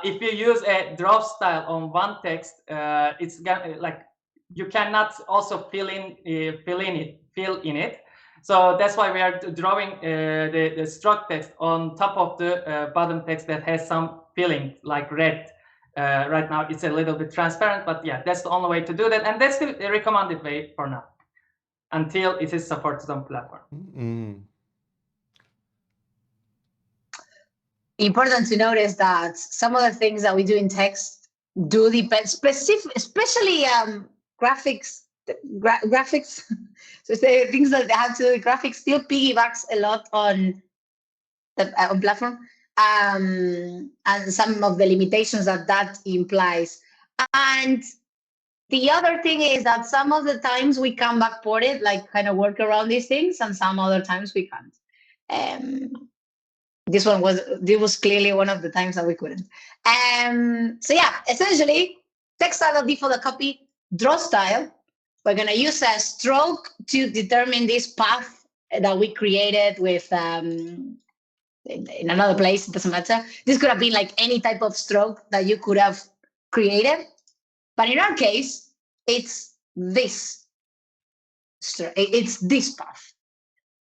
Speaker 3: if you use a draw style on one text, it's gonna, like, you cannot also fill in it. So that's why we are drawing the stroke text on top of the bottom text that has some filling, like red. Right now it's a little bit transparent, but yeah, that's the only way to do that, and that's the recommended way for now, until it is supported on platform.
Speaker 1: Mm.
Speaker 2: Important to notice that some of the things that we do in text do depend, especially graphics. So the things that have to do with graphics still piggybacks a lot on the platform, and some of the limitations that implies. And the other thing is that some of the times we can backport it, like kind of work around these things, and some other times we can't. This was clearly one of the times that we couldn't. So yeah, essentially, text style default a copy, draw style. We're gonna use a stroke to determine this path that we created with in another place, it doesn't matter. This could have been like any type of stroke that you could have created. But in our case, it's this path.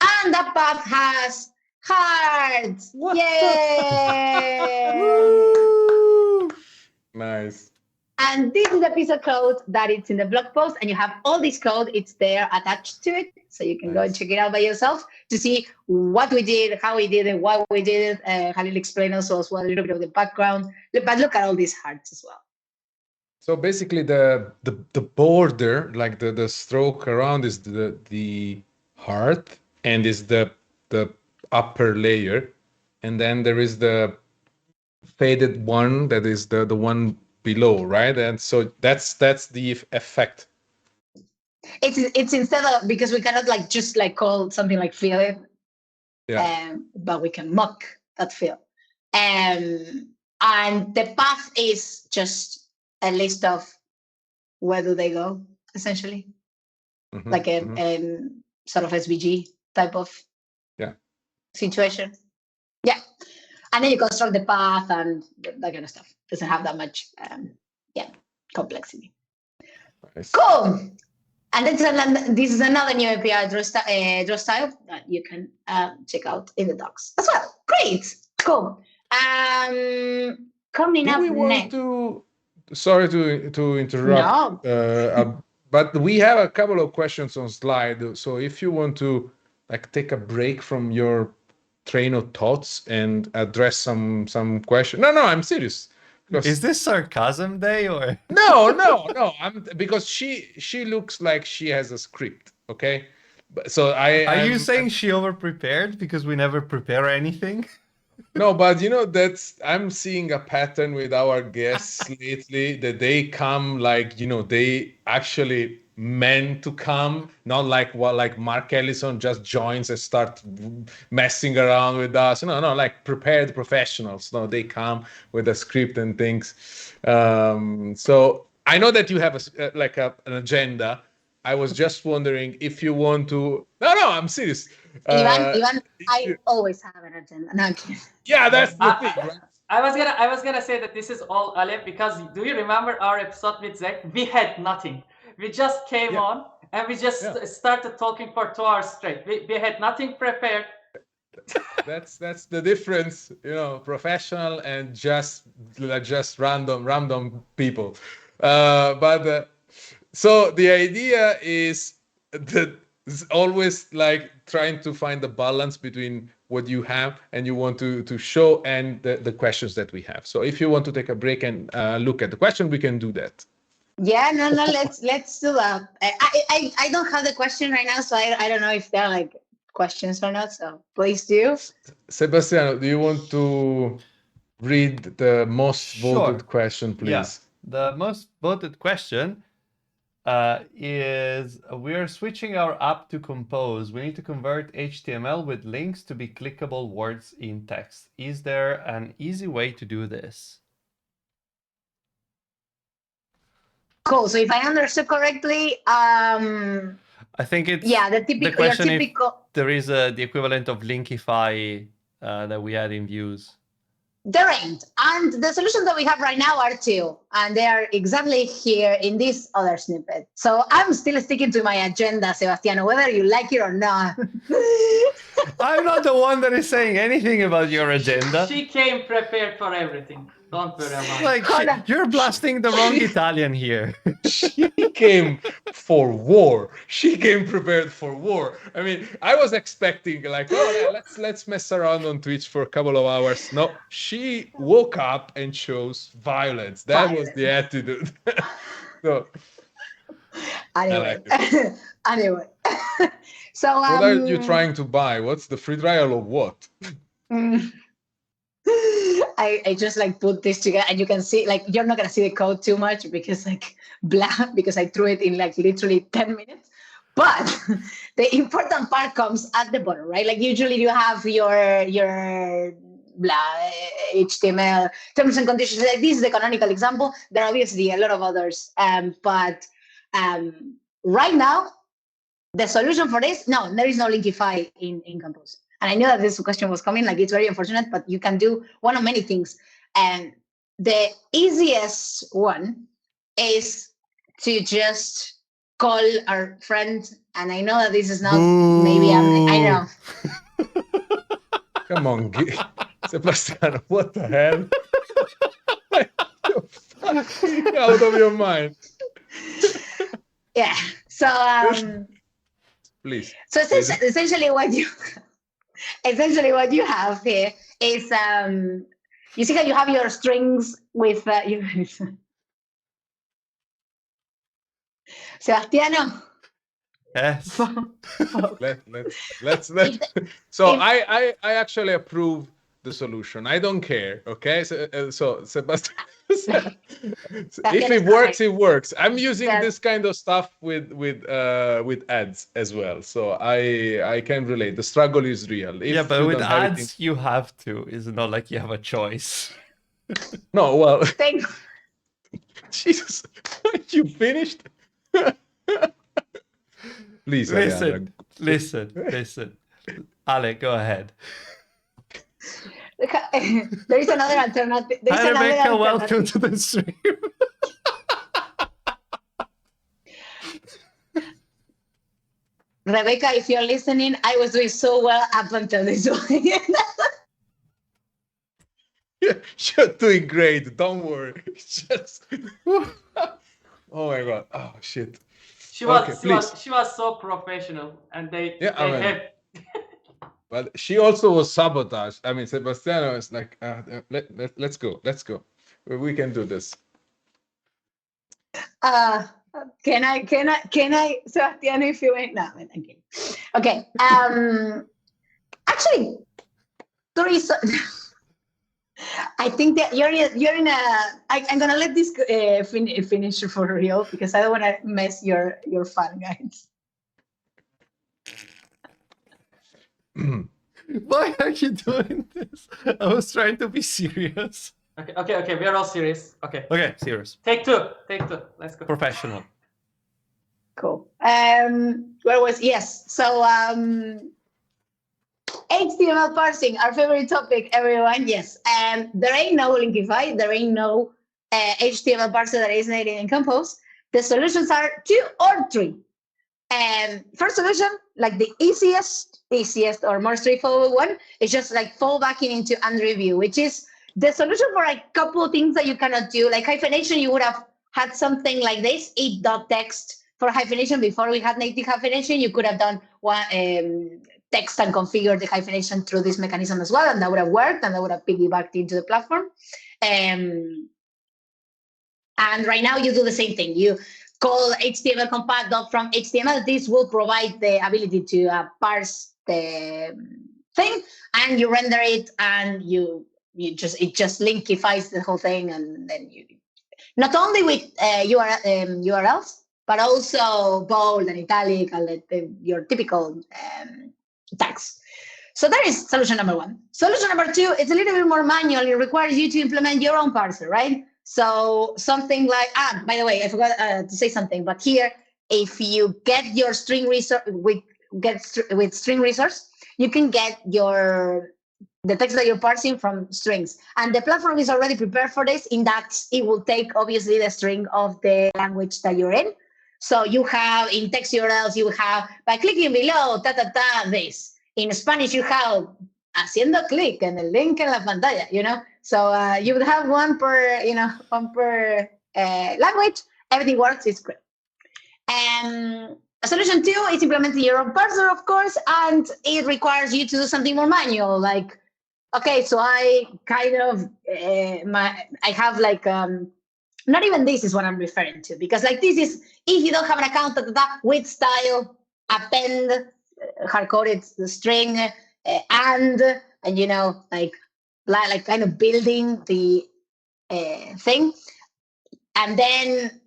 Speaker 2: And that path has hearts.
Speaker 4: What
Speaker 2: Yay!
Speaker 4: Nice.
Speaker 2: And this is a piece of code that it's in the blog post, and you have all this code. It's there attached to it, so you can go and check it out by yourself to see what we did, how we did it, why we did it. Halil explained also as well a little bit of the background. But look at all these hearts as well.
Speaker 4: So basically, the border, like the stroke around, is the heart, and is the upper layer, and then there is the faded one that is the one below, right? And so that's the effect.
Speaker 2: It's instead of, because we cannot like just like call something like fill it, but we can mock that fill. And the path is just a list of where do they go, essentially, like a sort of SVG type of situation. Yeah. And then you construct the path and that kind of stuff. Doesn't have that much complexity.
Speaker 4: Nice.
Speaker 2: Cool. And then this is another new API draw style that you can check out in the docs as well. Great. Cool. Coming up next.
Speaker 4: Sorry to interrupt.
Speaker 2: No.
Speaker 4: But we have a couple of questions on slide. So if you want to like take a break from your train of thoughts and address some question. No, I'm serious.
Speaker 1: Is this sarcasm day or?
Speaker 4: No. Because she looks like she has a script. Okay. So
Speaker 1: Are you saying she over-prepared because we never prepare anything?
Speaker 4: No, but I'm seeing a pattern with our guests lately that they come like, they actually meant to come, not like Mark Ellison just joins and start messing around with us. No, like prepared professionals. No, they come with a script and things. So I know that you have an agenda. I was just wondering if you want to. No, I'm serious.
Speaker 2: Ivan, I always have an agenda. No, I'm kidding.
Speaker 4: Yeah, that's the thing, right?
Speaker 3: I was gonna say that this is all Ale, because do you remember our episode with Zach? We had nothing. We just came on and we just started talking for 2 hours straight. We had nothing prepared.
Speaker 4: That's the difference, professional and just random people. So the idea is that it's always like trying to find the balance between what you have and you want to show and the questions that we have. So if you want to take a break and look at the question, we can do that.
Speaker 2: Yeah, no, let's do that. I don't have the question right now, so I don't know if they're like questions or not. So please do.
Speaker 1: Sebastiano,
Speaker 4: do you want to read the most voted question, please?
Speaker 1: Yeah. The most voted question is we're switching our app to Compose. We need to convert HTML with links to be clickable words in text. Is there an easy way to do this?
Speaker 2: Cool. So if I understood correctly,
Speaker 1: I think it's
Speaker 2: the
Speaker 1: question if there is the equivalent of Linkify that we had in Views.
Speaker 2: There ain't. And the solutions that we have right now are two, and they are exactly here in this other snippet. So I'm still sticking to my agenda, Sebastiano, whether you like it or not.
Speaker 1: I'm not the one that is saying anything about your agenda.
Speaker 3: She came prepared for everything. Don't worry about it.
Speaker 1: You're blasting the wrong Italian here.
Speaker 4: She came for war. She came prepared for war. I mean, I was expecting like, let's mess around on Twitch for a couple of hours. No, she woke up and chose violence. That was the attitude. So
Speaker 2: anyway. Anyway. So
Speaker 4: what are you trying to buy? What's the free trial of what?
Speaker 2: I just like put this together, and you can see like you're not gonna see the code too much because because I threw it in like literally 10 minutes. But the important part comes at the bottom, right? Like usually you have your HTML terms and conditions. Like this is the canonical example. There are obviously a lot of others, but right now the solution for this, there is no Linkify in Compose. And I know that this question was coming, like it's very unfortunate, but you can do one of many things. And the easiest one is to just call our friend. And I know that this is not, maybe I know.
Speaker 4: Come on, Sebastiano, what the hell? You're fucking out of your mind.
Speaker 2: Yeah. So,
Speaker 4: please.
Speaker 2: So essentially what you have here is, you see how you have your strings with, Sebastiano.
Speaker 1: Yes.
Speaker 4: Let's. So I actually approve the solution. I don't care. Okay. So Sebastian, if it works, it works. I'm using this kind of stuff with ads as well, so I can relate. The struggle is real. If
Speaker 1: but with ads, you have to. It's not like you have a choice.
Speaker 4: No, well.
Speaker 2: Thanks.
Speaker 4: Jesus, you finished? Please,
Speaker 1: listen. Ale, go ahead.
Speaker 2: There is another alternative.
Speaker 1: Hi, Rebecca, welcome to the stream.
Speaker 2: Rebecca, if you're listening, I was doing so well up until this one.
Speaker 4: You're doing great. Don't worry. Just... Oh my god. Oh shit.
Speaker 3: She was so professional, and they have.
Speaker 4: But she also was sabotaged. I mean, Sebastiano is like, let's go. We can do this.
Speaker 2: Can I, Sebastiano, if you wait? No, I'm kidding. Okay. Actually, I think that you're in a. I'm gonna let this finish for real because I don't want to mess your fun, guys.
Speaker 1: Why are you doing this? I was trying to be serious.
Speaker 3: Okay. We are all serious. Okay,
Speaker 1: serious.
Speaker 3: Take two. Let's go.
Speaker 1: Professional.
Speaker 2: Cool. Where was So HTML parsing, our favorite topic, everyone. Yes. There ain't no Linkify. There ain't no HTML parser that is native in Compose. The solutions are 2 or 3. First solution, like the easiest or more straightforward one, is just like fallbacking into unreview, which is the solution for a couple of things that you cannot do. Like hyphenation, you would have had something like this, eat.text for hyphenation. Before we had native hyphenation, you could have done one text and configure the hyphenation through this mechanism as well, and that would have worked, and that would have piggybacked into the platform. And right now you do the same thing. You call HTML compat from HTML. This will provide the ability to parse the thing, and you render it, and it just linkifies the whole thing, and then you not only with URLs, but also bold and italic and your typical tags. So that is solution number 1. Solution number 2, it's a little bit more manual. It requires you to implement your own parser, right? So something like, by the way, I forgot to say something, but here, if you get your string resource with string resource, you can get the text that you're parsing from strings. And the platform is already prepared for this, in that it will take, obviously, the string of the language that you're in. So you have, in text URLs, you have, by clicking below, this. In Spanish, you have, haciendo clic en el link en la pantalla, So you would have one per language. Everything works, it's great. Solution 2 is implementing your own parser, of course, and it requires you to do something more manual. Like, okay, so I kind of, I have like, not even this is what I'm referring to, because like this is, if you don't have an account, with style, append, hard-coded string, and like kind of building the thing, and then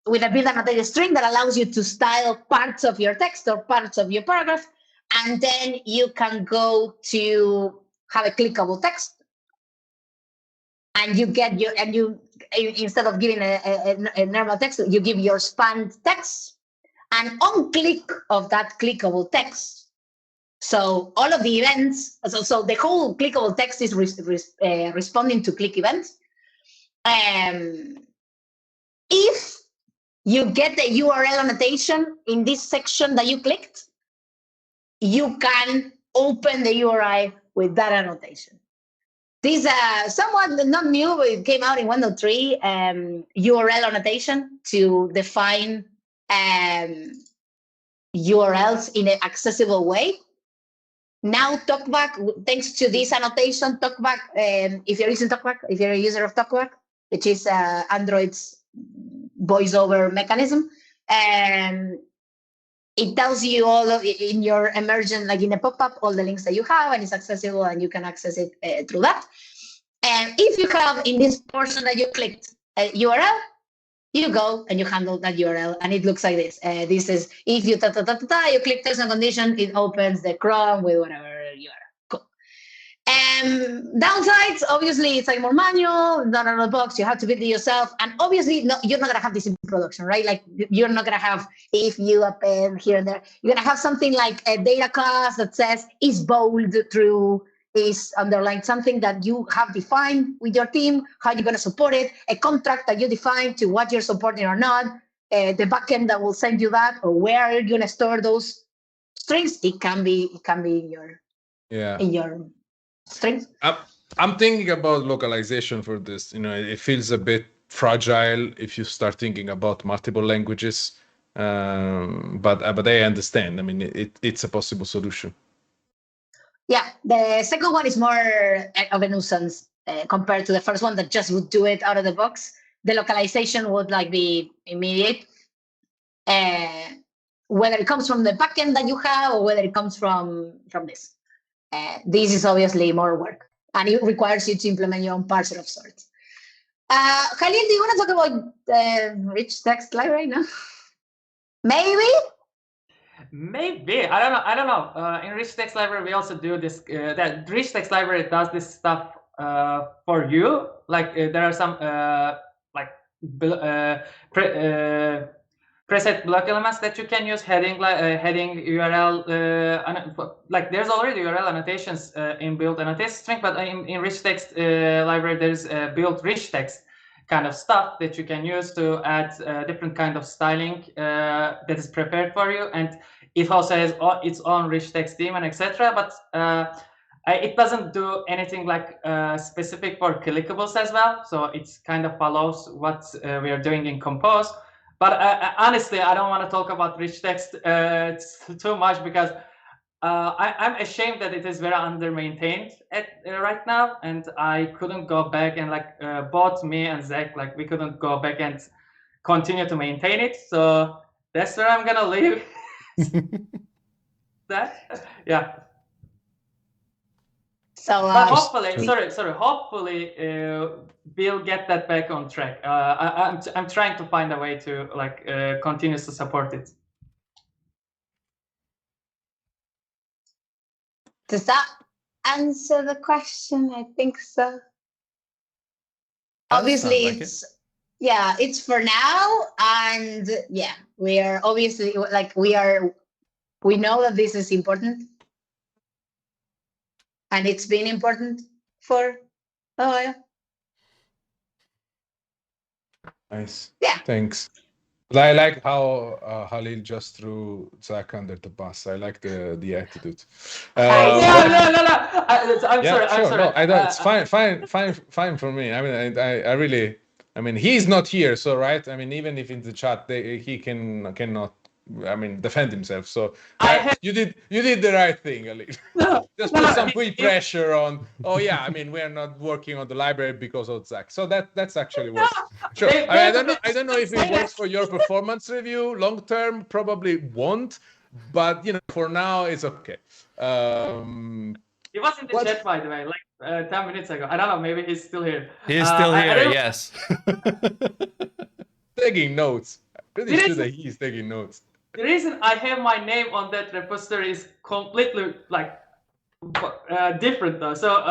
Speaker 2: with a build annotated string that allows you to style parts of your text or parts of your paragraph, and then you can go to have a clickable text, and you get instead of giving a normal text, you give your spanned text, and on click of that clickable text, So all of the events, so the whole clickable text is responding to click events. If you get the URL annotation in this section that you clicked, you can open the URI with that annotation. This somewhat not new, but it came out in 1.3, URL annotation to define URLs in an accessible way. Now TalkBack, thanks to this annotation, TalkBack, if you're using TalkBack, if you're a user of TalkBack, which is Android's voiceover mechanism, it tells you all of in your emergent, like in a pop-up, all the links that you have, and it's accessible, and you can access it through that. And if you have in this portion that you clicked a URL, you go and you handle that URL, and it looks like this. This is if you you click terms and condition, it opens the Chrome with whatever URL. Cool. Downsides, obviously, it's like more manual, not out of the box. You have to build it yourself, and obviously, no, you're not gonna have this in production, right? Like you're not gonna have if you append here and there. You're gonna have something like a data class that says is bold through. Is underlined, something that you have defined with your team, how you're going to support it, a contract that you define to what you're supporting or not, the backend that will send you that, or where you're going to store those strings. It can be in your strings.
Speaker 4: I'm thinking about localization for this. You know, it feels a bit fragile if you start thinking about multiple languages, but I understand. I mean, it's a possible solution.
Speaker 2: Yeah, the second one is more of a nuisance compared to the first one that just would do it out of the box. The localization would like be immediate, whether it comes from the backend that you have or whether it comes from this. This is obviously more work, and it requires you to implement your own parser of sorts. Halil, do you want to talk about rich text library now? Maybe.
Speaker 3: Maybe, I don't know. In rich text library, we also do this. That rich text library does this stuff for you. Like there are some preset block elements that you can use, heading URL. Like there's already URL annotations in build annotation string, but in rich text library there's build rich text kind of stuff that you can use to add different kind of styling that is prepared for you, and it also has its own rich text daemon, etc. But it doesn't do anything like specific for clickables as well. So it kind of follows what we are doing in Compose. But honestly, I don't want to talk about rich text too much because I'm ashamed that it is very under-maintained right now, and I couldn't go back and both me and Zach, we couldn't go back and continue to maintain it. So that's where I'm gonna leave that. Yeah.
Speaker 2: So
Speaker 3: but hopefully, hopefully we'll get that back on track. I'm trying to find a way to continue to support it.
Speaker 2: Does that answer the question? I think so. Obviously, it's it's for now, and yeah, we are obviously we know that this is important, and it's been important for a while.
Speaker 4: Nice.
Speaker 2: Yeah.
Speaker 4: Thanks. I like how Halil just threw Zach under the bus. I like the attitude.
Speaker 3: No. I'm sorry.
Speaker 4: No, I don't. It's fine for me. I mean, I really. I mean, he's not here, so right. I mean, even if in the chat he cannot. I mean, defend himself. So you did the right thing, Halil. Just put some pressure on. Oh yeah, I mean, we are not working on the library because of Zach. So that's actually works. Sure. I don't know if it works for your performance review long term. Probably won't. But for now it's okay.
Speaker 3: He was in the chat, by the way, 10 minutes ago. I don't know. Maybe he's still here.
Speaker 1: He's still here. Yes.
Speaker 4: Taking notes. Pretty sure that he's taking notes.
Speaker 3: The reason I have my name on that repository is completely different though. So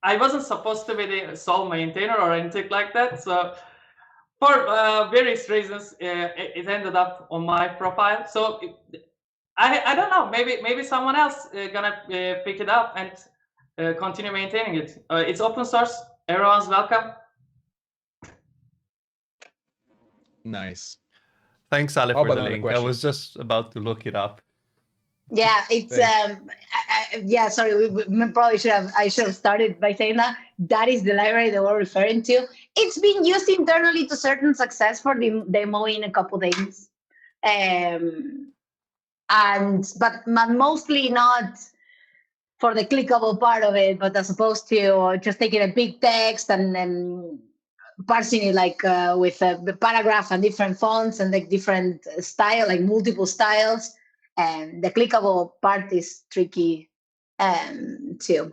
Speaker 3: I wasn't supposed to be the sole maintainer or anything like that. So for various reasons, it ended up on my profile. So I don't know. Maybe someone else gonna pick it up and continue maintaining it. It's open source. Everyone's welcome.
Speaker 4: Nice.
Speaker 1: Thanks, Ale,
Speaker 4: How
Speaker 1: for
Speaker 4: about
Speaker 1: the
Speaker 4: another
Speaker 1: link. I
Speaker 4: question?
Speaker 1: was just about to look it up.
Speaker 2: Yeah, it's yeah. Sorry, we probably should have. I should have started by saying that that is the library that we're referring to. It's been used internally to certain success for demoing a couple things, but mostly not for the clickable part of it, but as opposed to just taking a big text and then parsing it like with the paragraph and different fonts and like different style, like multiple styles. And the clickable part is tricky too.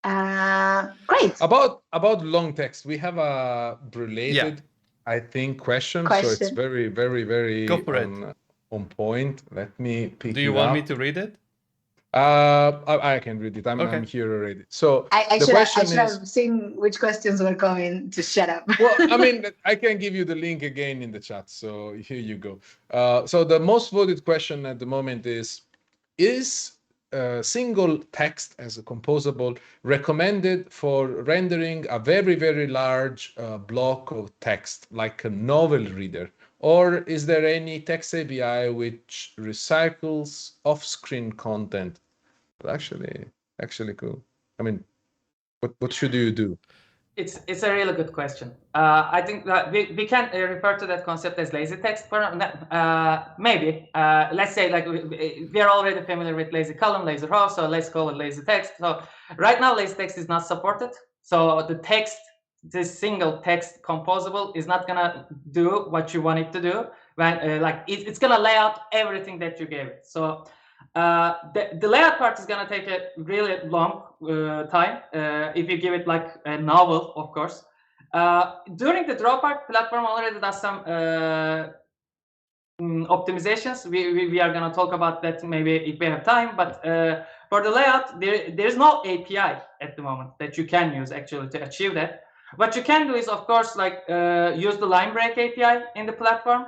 Speaker 2: Great.
Speaker 4: About long text, we have a related, I think, question. So it's very, very, very
Speaker 1: Go for it.
Speaker 4: on point. Let me pick it up.
Speaker 1: Do you want me to read it?
Speaker 4: I can read it. I'm here already. So
Speaker 2: I
Speaker 4: the
Speaker 2: should
Speaker 4: question
Speaker 2: have seen which questions were coming to shut up.
Speaker 4: Well, I mean, I can give you the link again in the chat. So here you go. So the most voted question at the moment is single text as a composable recommended for rendering a very, very large block of text like a novel reader? Or is there any text API which recycles off-screen content? Well, actually cool. I mean, what should you do?
Speaker 3: It's a really good question. I think that we can refer to that concept as lazy text. Maybe. Let's say like we are already familiar with lazy column, lazy row, so let's call it lazy text. So right now, lazy text is not supported. So the text, this single text composable, is not gonna do what you want it to do. When like it's gonna lay out everything that you gave it. So the layout part is going to take a really long time if you give it like a novel, of course. During the draw part, platform already does some optimizations. We are going to talk about that maybe if we have time, but for the layout, there's no API at the moment that you can use actually to achieve that. What you can do is, of course, like use the line break API in the platform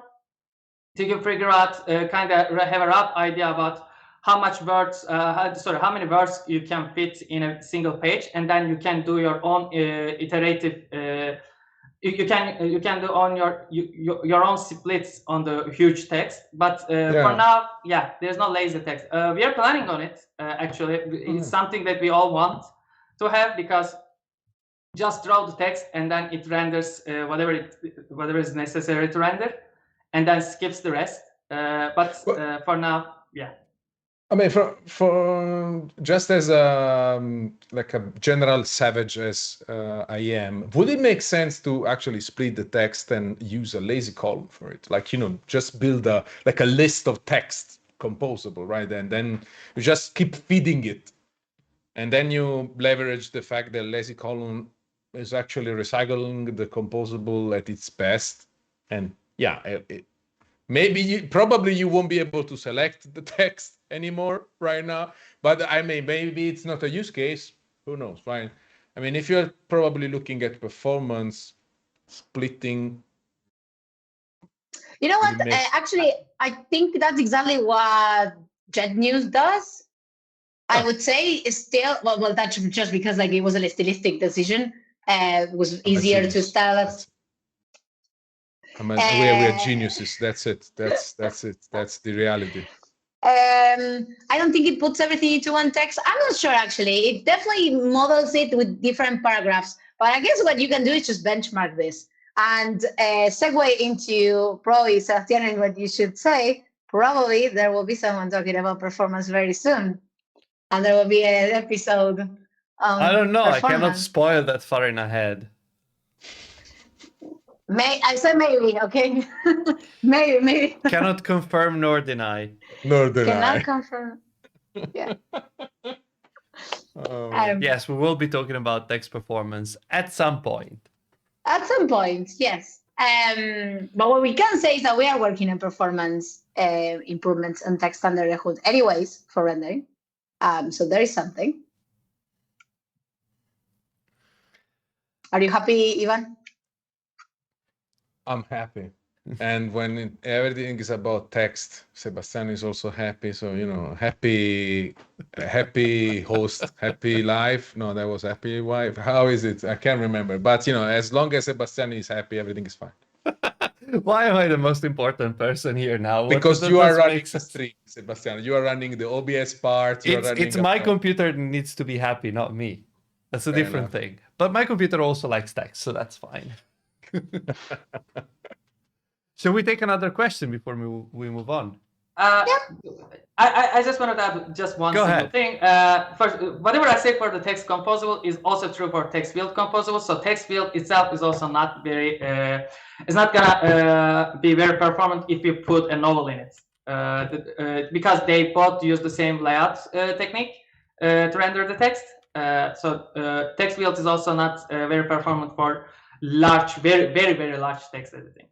Speaker 3: to figure out, kind of have a rough idea about how many words you can fit in a single page, and then you can do your own iterative. You can do on your own splits on the huge text, but for now, yeah, there's no lazy text. We are planning on it. Actually, it's something that we all want to have, because just draw the text and then it renders whatever is necessary to render, and then skips the rest. But for now, yeah.
Speaker 4: I mean, for just as like a general savage as I am, would it make sense to actually split the text and use a lazy column for it? Like, just build a list of text composable, right? And then you just keep feeding it. And then you leverage the fact that lazy column is actually recycling the composable at its best. And yeah, maybe probably you won't be able to select the text anymore right now, but I mean, maybe it's not a use case. Who knows? Fine. I mean, if you're probably looking at performance, splitting.
Speaker 2: You know what? Actually, I think that's exactly what Jet News does. I would say it's still well. That's just because like it was a stylistic decision. It was easier to style it.
Speaker 4: I mean, we are geniuses. That's it. That's it. That's the reality.
Speaker 2: I don't think it puts everything into one text. I'm not sure, actually. It definitely models it with different paragraphs. But I guess what you can do is just benchmark this and segue into probably, Sebastián, what you should say. Probably there will be someone talking about performance very soon. And there will be an episode on
Speaker 1: I don't know.
Speaker 2: performance.
Speaker 1: I cannot spoil that far in ahead.
Speaker 2: I said maybe, okay? maybe.
Speaker 1: Cannot confirm nor deny.
Speaker 4: Nor deny.
Speaker 2: Cannot confirm. Yeah.
Speaker 1: Yes, we will be talking about text performance at some point.
Speaker 2: At some point, yes. But what we can say is that we are working on performance improvements on text under the hood anyways for rendering. So there is something. Are you happy, Ivan?
Speaker 4: I'm happy. And when everything is about text, Sebastian is also happy. So, happy host, happy life. No, that was happy wife. How is it? I can't remember. But, as long as Sebastian is happy, everything is fine.
Speaker 1: Why am I the most important person here now?
Speaker 4: Because
Speaker 1: That
Speaker 4: you are
Speaker 1: doesn't
Speaker 4: running
Speaker 1: make
Speaker 4: the
Speaker 1: sense.
Speaker 4: stream, Sebastian. You are running the OBS part. You are running.
Speaker 1: It's my computer needs to be happy, not me. That's a different thing. But my computer also likes text, so that's fine. Shall we take another question before we move on?
Speaker 3: I just wanted to add just one single thing. First, whatever I say for the text composable is also true for text field composable. So text field itself is also not very, it's not gonna be very performant if you put a novel in it, because they both use the same layout technique to render the text. So text field is also not very performant for large, very, very, very large text editing.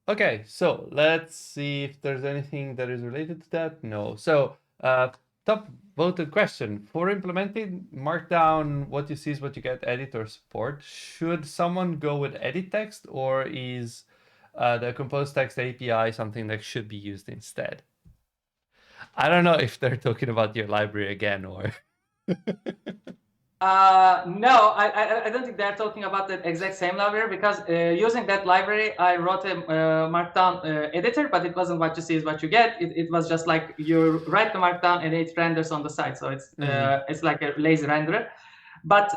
Speaker 1: Okay, so let's see if there's anything that is related to that. No. So, top voted question. For implementing Markdown, what you see is what you get editor support. Should someone go with edit text, or is the Compose Text API something that should be used instead? I don't know if they're talking about your library again, or...
Speaker 3: No, I don't think they're talking about the exact same library, because using that library, I wrote a Markdown editor, but it wasn't what you see is what you get. It was just like you write the Markdown and it renders on the side. So it's like a lazy renderer. But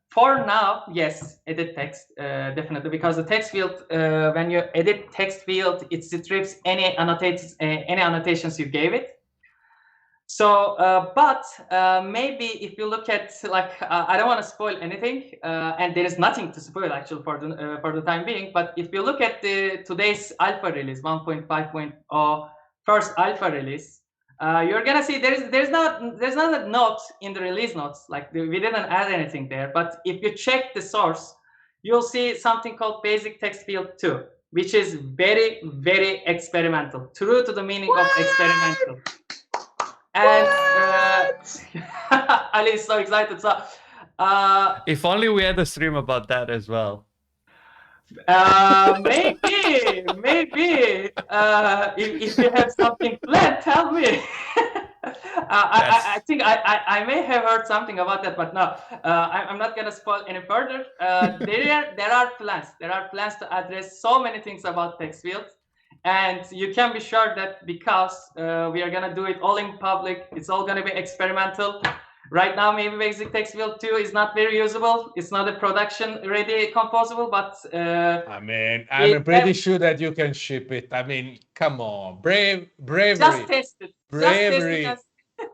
Speaker 3: for now, yes, edit text, definitely, because the text field, when you edit text field, it strips any annotations you gave it. So, but maybe if you look at, like, I don't want to spoil anything, and there is nothing to spoil actually for the time being. But if you look at today's alpha release, 1.5.0 first alpha release, you're gonna see there's not a note in the release notes. Like we didn't add anything there. But if you check the source, you'll see something called basic text field 2, which is very, very experimental, true to the meaning of experimental. And Ali is so excited. So,
Speaker 1: if only we had a stream about that as well.
Speaker 3: Maybe. If you have something planned, tell me. I think I may have heard something about that, but no, I'm not gonna spoil any further. There are plans. There are plans to address so many things about text fields. And you can be sure that because we are going to do it all in public, it's all going to be experimental. Right now, maybe basic text field 2 is not very usable. It's not a production-ready composable, but...
Speaker 4: I'm pretty sure that you can ship it. I mean, come on. Bravery.
Speaker 3: Just test it.
Speaker 4: Bravery.
Speaker 3: Just test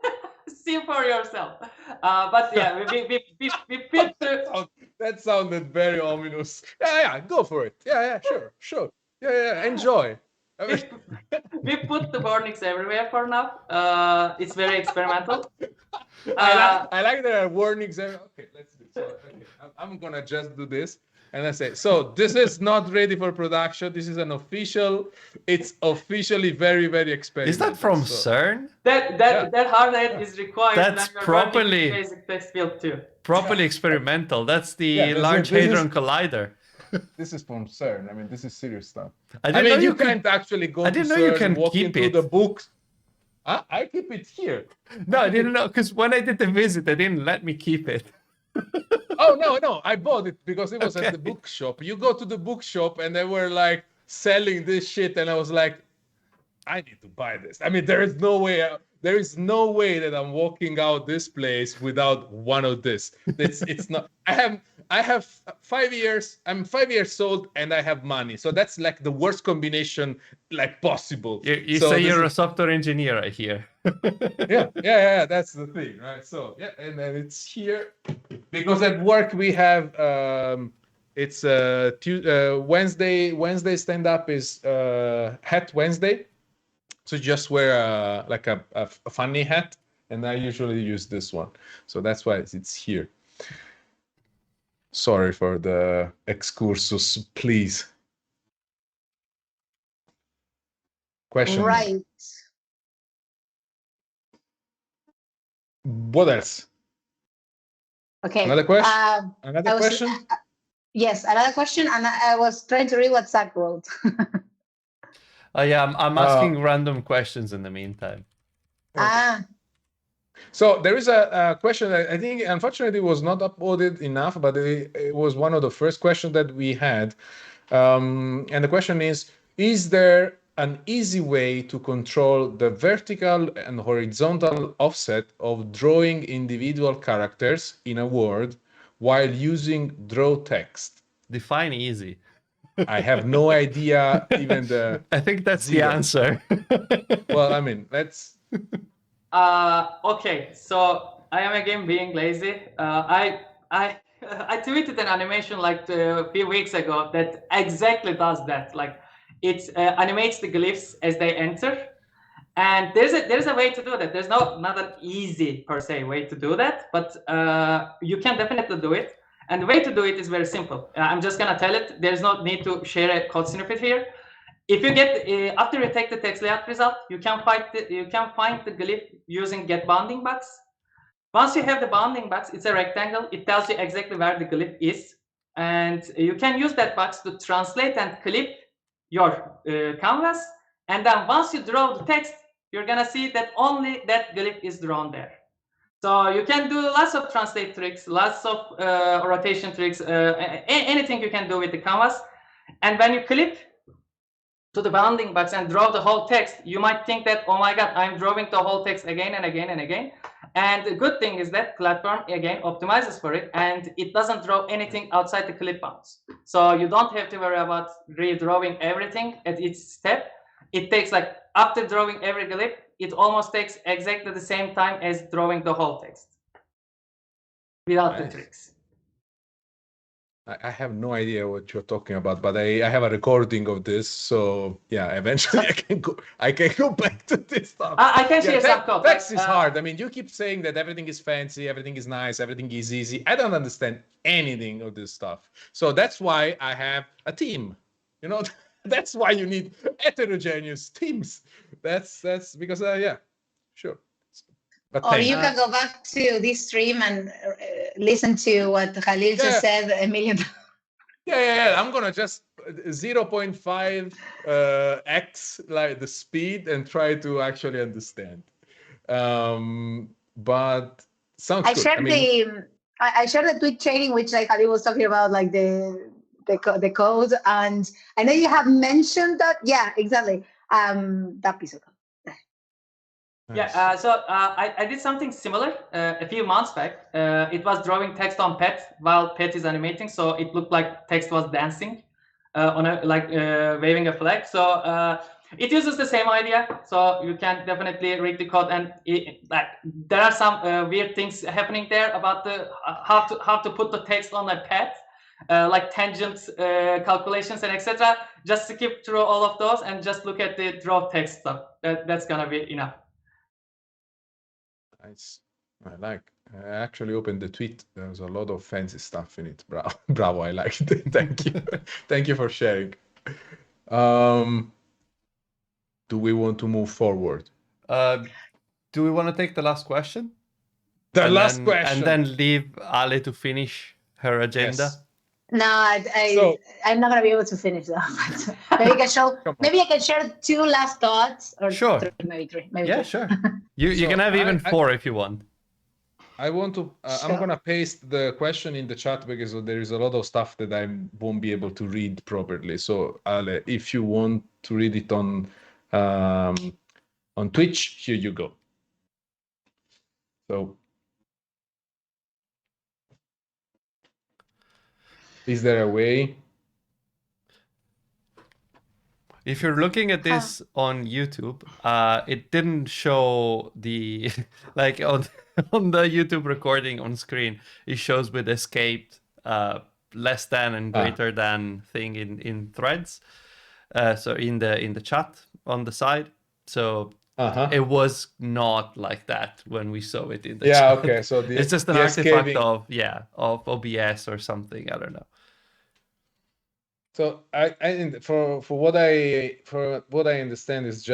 Speaker 3: it. See for yourself. But yeah, we put the...
Speaker 4: That sounded very ominous. Yeah, go for it. Yeah, sure. Yeah, enjoy.
Speaker 3: We put the warnings everywhere for now. It's very experimental.
Speaker 4: I like there are warnings. Okay, let's do it. So, okay, I'm gonna just do this, and I say, so this is not ready for production. This is it's officially very, very experimental.
Speaker 1: Is that from CERN?
Speaker 3: That hardhead is required.
Speaker 1: That's properly
Speaker 3: basic text field 2.
Speaker 1: Properly experimental. That's the Large Hadron Collider.
Speaker 4: This is from CERN. I mean, this is serious stuff.
Speaker 1: I mean,
Speaker 4: you can't actually go to CERN and walk into the books. I keep it here.
Speaker 1: No, I didn't know, because when I did the visit, they didn't let me keep it.
Speaker 4: Oh, no. I bought it because it was at the bookshop. You go to the bookshop and they were like selling this shit. And I was like, I need to buy this. I mean, there is no way that I'm walking out this place without one of this. It's not. I have 5 years. I'm 5 years old and I have money. So that's like the worst combination like possible.
Speaker 1: You say you're a software engineer, I hear.
Speaker 4: Yeah. That's the thing, right? So yeah, and then it's here because at work we have it's Wednesday stand up is Hat Wednesday. So just wear like a funny hat, and I usually use this one. So that's why it's here. Sorry for the excursus, please. Question.
Speaker 2: Right.
Speaker 4: What else?
Speaker 2: Okay.
Speaker 4: Another question?
Speaker 2: Yes, another question, and I was trying to read what Zach wrote.
Speaker 1: Yeah, I'm asking random questions in the meantime.
Speaker 4: So there is a question that I think, unfortunately, was not uploaded enough, but it was one of the first questions that we had. And the question is there an easy way to control the vertical and horizontal offset of drawing individual characters in a word while using draw text?
Speaker 1: Define easy.
Speaker 4: I have no idea even the
Speaker 1: I think that's
Speaker 4: zero.
Speaker 1: the answer.
Speaker 4: Well, I mean, let's...
Speaker 3: Okay, so I am again being lazy. I tweeted an animation like a few weeks ago that exactly does that. Like it animates the glyphs as they enter, and there's a way to do that. There's not an easy per se way to do that, but you can definitely do it. And the way to do it is very simple. I'm just gonna tell it. There's no need to share a code snippet here. If you get after you take the text layout result, you can find the glyph using get bounding box. Once you have the bounding box, it's a rectangle. It tells you exactly where the glyph is, and you can use that box to translate and clip your canvas. And then once you draw the text, you're gonna see that only that glyph is drawn there. So you can do lots of translate tricks, lots of rotation tricks, anything you can do with the canvas. And when you clip to the bounding box and draw the whole text, you might think that, oh my God, I'm drawing the whole text again and again and again. And the good thing is that platform again optimizes for it, and it doesn't draw anything outside the clip bounds. So you don't have to worry about redrawing everything at each step. It takes, like, after drawing every glyph, it almost takes exactly the same time as drawing the whole text without the tricks.
Speaker 4: I have no idea what you're talking about, but I have a recording of this, so yeah, eventually I can go back to this stuff.
Speaker 3: I can share some code.
Speaker 4: Text is hard. I mean, you keep saying that everything is fancy, everything is nice, everything is easy. I don't understand anything of this stuff. So that's why I have a team. You know, that's why you need heterogeneous teams. That's because yeah, sure. But
Speaker 2: or you can go back to this stream and listen to what Halil just said a million times.
Speaker 4: Yeah. I'm gonna just 0.5 x like the speed and try to actually understand. But sounds good.
Speaker 2: I shared the tweet training, which like Halil was talking about, like the code, and I know you have mentioned that. Yeah, exactly. That piece of code.
Speaker 3: Nice. Yeah, so I did something similar a few months back. It was drawing text on pet while pet is animating, so it looked like text was dancing on a waving a flag. So it uses the same idea. So you can definitely read the code, and there are some weird things happening there about the how to put the text on a pet. Like tangent calculations and etc. Just skip through all of those and just look at the draw text stuff. That's gonna be enough.
Speaker 4: Nice. I actually opened the tweet. There's a lot of fancy stuff in it. Bravo, I liked it. Thank you. Thank you for sharing. Do we want to move forward?
Speaker 1: Do we want to take the last question?
Speaker 4: The last question.
Speaker 1: And then leave Ale to finish her agenda?
Speaker 2: Yes. No, I'm not going to be able to finish that. Maybe I can share 2 last thoughts. Or
Speaker 1: sure.
Speaker 2: 3, maybe 3. Maybe
Speaker 1: yeah,
Speaker 2: 3.
Speaker 1: Sure. You can have even 4 if you want.
Speaker 4: I want to. Sure. I'm gonna paste the question in the chat because there is a lot of stuff that I won't be able to read properly. So, Ale, if you want to read it on Twitch, here you go. So, is there a way?
Speaker 1: If you're looking at this on YouTube, it didn't show the like on the YouTube recording on screen. It shows with escaped less than and greater than thing in threads. So in the chat on the side. So it was not like that when we saw it in the chat.
Speaker 4: Yeah, okay. So
Speaker 1: it's just an artifact of OBS or something. I don't know.
Speaker 4: So for what I understand is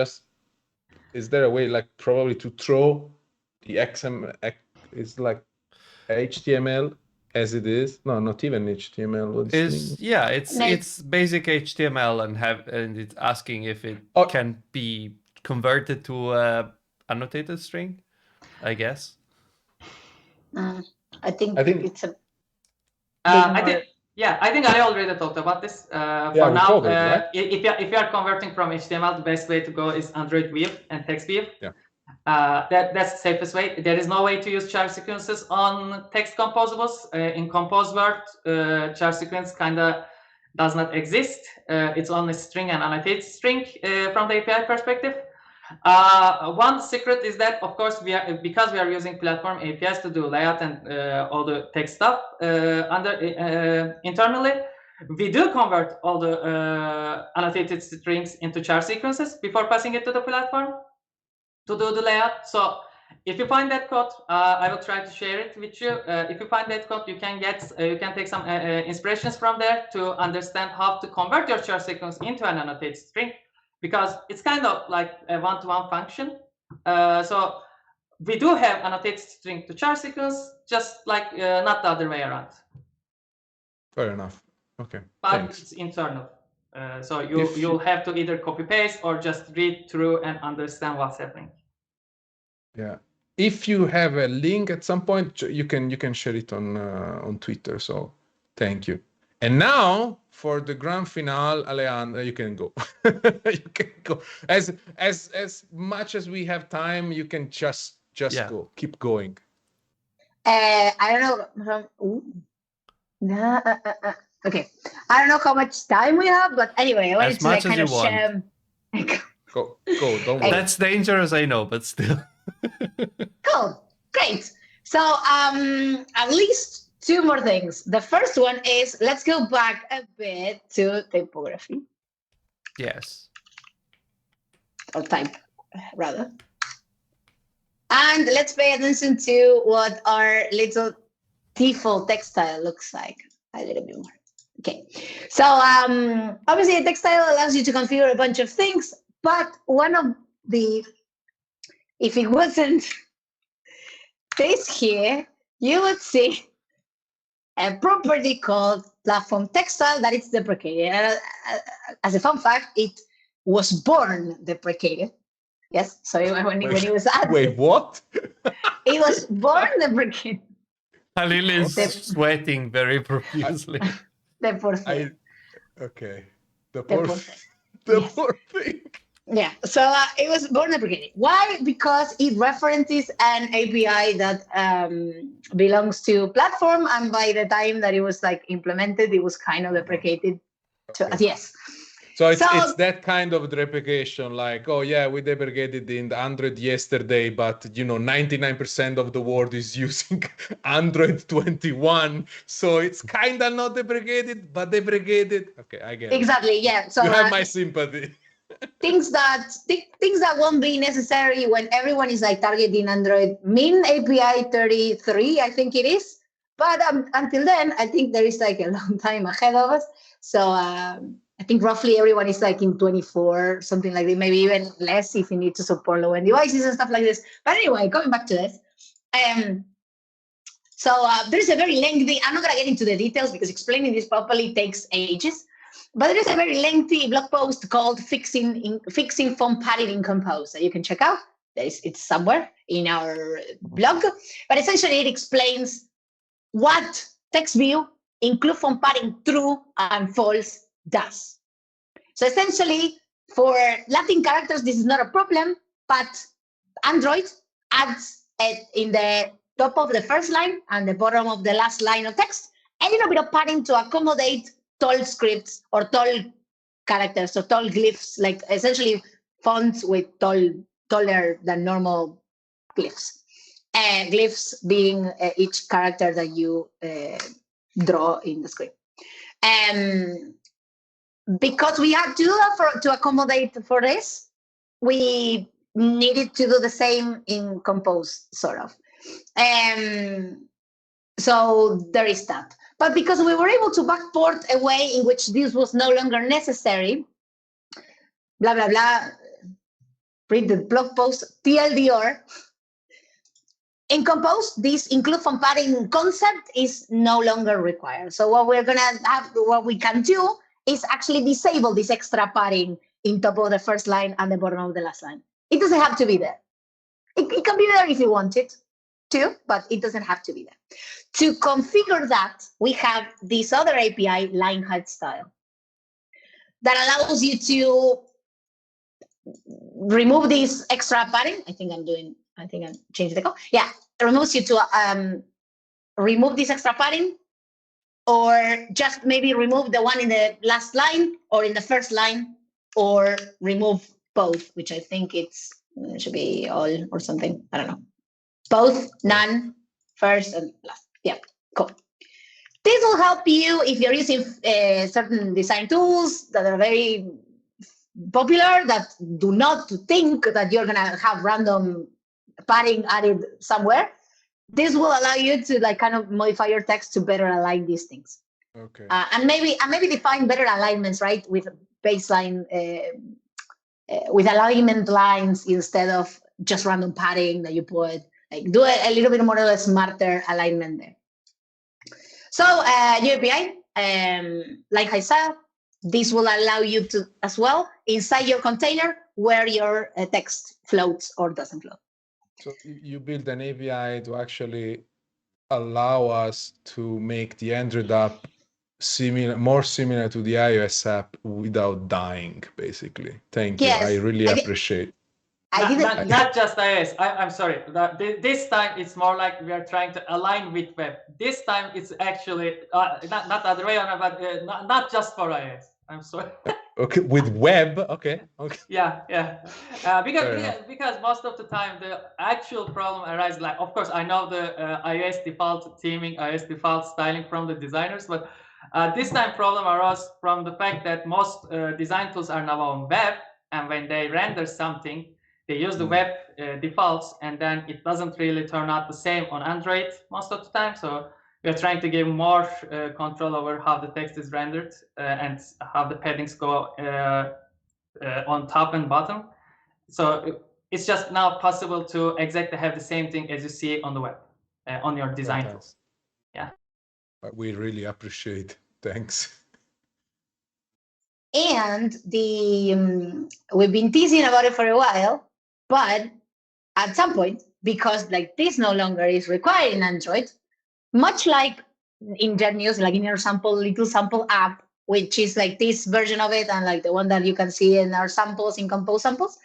Speaker 4: there a way like probably to throw the XML is like HTML as it is. No, not even HTML. What is
Speaker 1: It's basic HTML and it's asking if it can be converted to a annotated string, I guess.
Speaker 2: I think it's a.
Speaker 3: I think I already talked about this. For now, right? if you are converting from HTML, the best way to go is Android View and Text View.
Speaker 4: Yeah.
Speaker 3: That's the safest way. There is no way to use char sequences on text composables. In Compose Word, char sequence kind of does not exist. It's only string and annotated string from the API perspective. One secret is that, of course, because we are using platform APIs to do layout and all the text stuff internally. We do convert all the annotated strings into char sequences before passing it to the platform to do the layout. So if you find that code, I will try to share it with you. If you find that code, you can take some inspirations from there to understand how to convert your char sequence into an annotated string, because it's kind of like a one-to-one function. So we do have annotated string to char sequence, just like not the other way around.
Speaker 4: Fair enough. Okay.
Speaker 3: But
Speaker 4: Thanks.
Speaker 3: it's internal. So you'll have to either copy paste or just read through and understand what's happening.
Speaker 4: Yeah. If you have a link at some point, you can share it on Twitter. So thank you. And now for the grand finale, Ale, you can go. You can go as much as we have time. You can just go. Keep going.
Speaker 2: I don't know. Okay. I don't know how much time we have, but anyway, I wanted to like kind of share.
Speaker 4: Go. Don't worry.
Speaker 1: That's dangerous, I know, but still.
Speaker 2: Cool. Great. So at least two more things. The first one is, let's go back a bit to typography.
Speaker 1: Yes.
Speaker 2: Or type, rather. And let's pay attention to what our little default text style looks like a little bit more. Okay. So obviously a text style allows you to configure a bunch of things, but one of the, if it wasn't this here, you would see a property called platform text style that is deprecated. As a fun fact, it was born deprecated. Yes, so when it was added.
Speaker 4: Wait, what?
Speaker 2: It was born deprecated.
Speaker 1: Halil is sweating very profusely.
Speaker 2: The poor thing.
Speaker 4: Okay.
Speaker 2: The poor
Speaker 4: thing.
Speaker 2: Yeah, so it was born deprecated. Why? Because it references an API that belongs to platform, and by the time that it was like implemented, it was kind of deprecated.
Speaker 4: Okay.
Speaker 2: Yes.
Speaker 4: So it's that kind of deprecation, like, oh yeah, we deprecated in the Android yesterday, but 99% of the world is using Android 21, so it's kind of not deprecated, but deprecated. Okay, I get it.
Speaker 2: Exactly. Yeah. So
Speaker 4: you have my sympathy.
Speaker 2: things that won't be necessary when everyone is like targeting Android Min API 33, I think it is. But until then, I think there is like a long time ahead of us. So I think roughly everyone is like in 24, something like that, maybe even less if you need to support low-end devices and stuff like this. But anyway, coming back to this. So there's a very lengthy, I'm not going to get into the details because explaining this properly takes ages. But there is a very lengthy blog post called Fixing Font Padding in Compose that you can check out. It's somewhere in our blog. But essentially, it explains what text view include font padding true and false does. So essentially, for Latin characters, this is not a problem, but Android adds it in the top of the first line and the bottom of the last line of text a little bit of padding to accommodate tall scripts or tall characters or tall glyphs, like essentially fonts with taller than normal glyphs. Glyphs being each character that you draw in the script. Because we had to do that to accommodate for this, we needed to do the same in Compose, sort of. So there is that. But because we were able to backport a way in which this was no longer necessary, blah, blah, blah, read the blog post, TLDR, in Compose, this include from padding concept is no longer required. So what we can do is actually disable this extra padding in top of the first line and the bottom of the last line. It doesn't have to be there. It can be there if you want it to, but it doesn't have to be there. To configure that, we have this other API, line height style, that allows you to remove this extra padding. I think I'm changing the code. Yeah, it removes you to remove this extra padding, or just maybe remove the one in the last line or in the first line, or remove both, which I think it should be all or something. I don't know. Both, none, first and last. Yeah, cool. This will help you if you're using certain design tools that are very popular, that do not think that you're gonna have random padding added somewhere. This will allow you to like kind of modify your text to better align these things.
Speaker 4: Okay.
Speaker 2: And maybe define better alignments, right? With baseline, with alignment lines instead of just random padding that you put. Like do a little bit more of a smarter alignment there. So new API, like I said, this will allow you to as well inside your container where your text floats or doesn't float.
Speaker 4: So you build an API to actually allow us to make the Android app more similar to the iOS app without dying, basically. Thank you. I really appreciate.
Speaker 3: Not just iOS. I'm sorry. This time it's more like we are trying to align with web. This time it's actually not the other way around, but not just for iOS. I'm sorry.
Speaker 4: Okay, with web. Okay.
Speaker 3: Yeah. Because most of the time the actual problem arises. Like, of course, I know the iOS default theming, iOS default styling from the designers, but this time problem arose from the fact that most design tools are now on web, and when they render something, they use the web defaults, and then it doesn't really turn out the same on Android most of the time. So we're trying to give more control over how the text is rendered and how the paddings go on top and bottom. So it's just now possible to exactly have the same thing as you see on the web, on your design tools. Yeah.
Speaker 4: We really appreciate. Thanks.
Speaker 2: And we've been teasing about it for a while, but at some point, because like this no longer is required in Android, much like in Genius, like in your little sample app, which is like this version of it, and like the one that you can see in our samples, in Compose samples,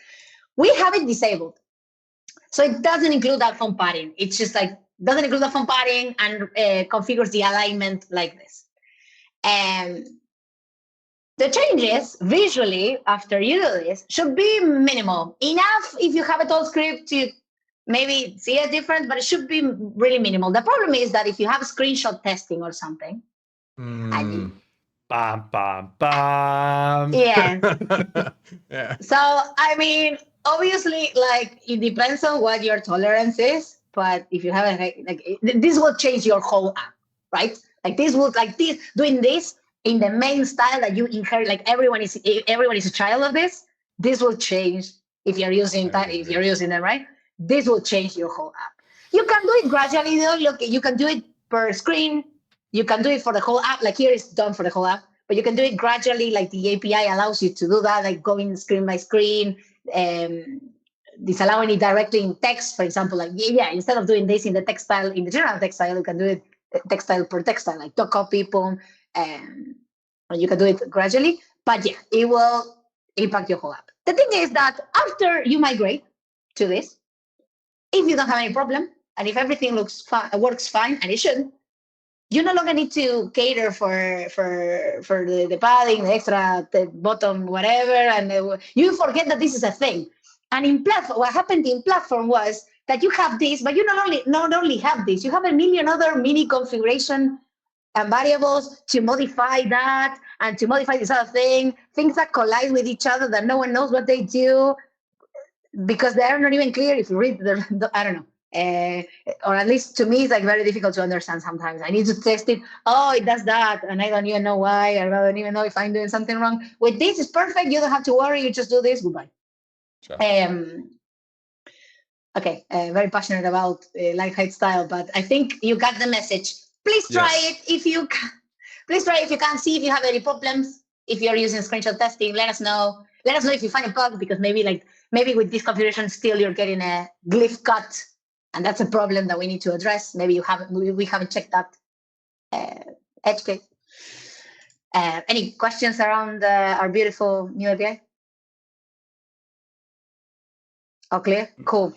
Speaker 2: we have it disabled. So it doesn't include that font padding. It's just like, doesn't include the font padding and configures the alignment like this. And the changes visually after you do this should be minimal. Enough if you have a whole script to maybe see a difference, but it should be really minimal. The problem is that if you have screenshot testing or something,
Speaker 1: bam, bam, bam.
Speaker 2: Yeah.
Speaker 4: Yeah.
Speaker 2: So, I mean, obviously, like, it depends on what your tolerance is, but if you have this will change your whole app, right? Like doing this in the main style that you inherit, like everyone is a child of this. This will change if you're using them, right? This will change your whole app. You can do it gradually, though. Look, you can do it per screen. You can do it for the whole app. Like here, it's done for the whole app, but you can do it gradually. Like the API allows you to do that, like going screen by screen, disallowing it directly in text, for example. Like instead of doing this in the text style, in the general text style, you can do it textile per textile, like dot copy, boom, and you can do it gradually. But yeah, it will impact your whole app. The thing is that after you migrate to this, if you don't have any problem, and if everything works fine, and it should, you no longer need to cater for the padding, the extra, the bottom, whatever, and you forget that this is a thing. And in platform, what happened in platform was that you have this, but you not only have this, you have a million other mini configuration and variables to modify that and to modify this other thing, things that collide with each other that no one knows what they do because they are not even clear if you read I don't know. Or at least to me, it's like very difficult to understand sometimes. I need to test it. Oh, it does that, and I don't even know why. I don't even know if I'm doing something wrong. With this, it's perfect. You don't have to worry. You just do this. Goodbye.
Speaker 4: Sure.
Speaker 2: Okay, very passionate about light height style, but I think you got the message. Please try it if you can. Please try it if you can't see if you have any problems. If you're using screenshot testing, let us know. Let us know if you find a bug, because maybe with this configuration still you're getting a glyph cut, and that's a problem that we need to address. Maybe we haven't checked that edge case. Any questions around our beautiful new API? All clear? Cool.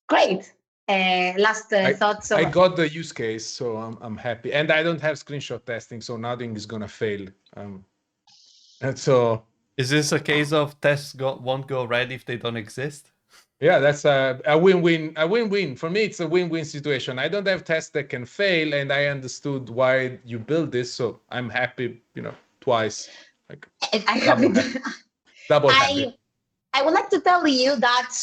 Speaker 2: Great. Last thoughts.
Speaker 4: I got the use case, so I'm happy, and I don't have screenshot testing, so nothing is gonna fail. And so,
Speaker 1: is this a case of tests won't go right if they don't exist?
Speaker 4: Yeah, that's a win-win. A win-win for me. It's a win-win situation. I don't have tests that can fail, and I understood why you built this, so I'm happy. Twice. Like double happy.
Speaker 2: I would like to tell you that,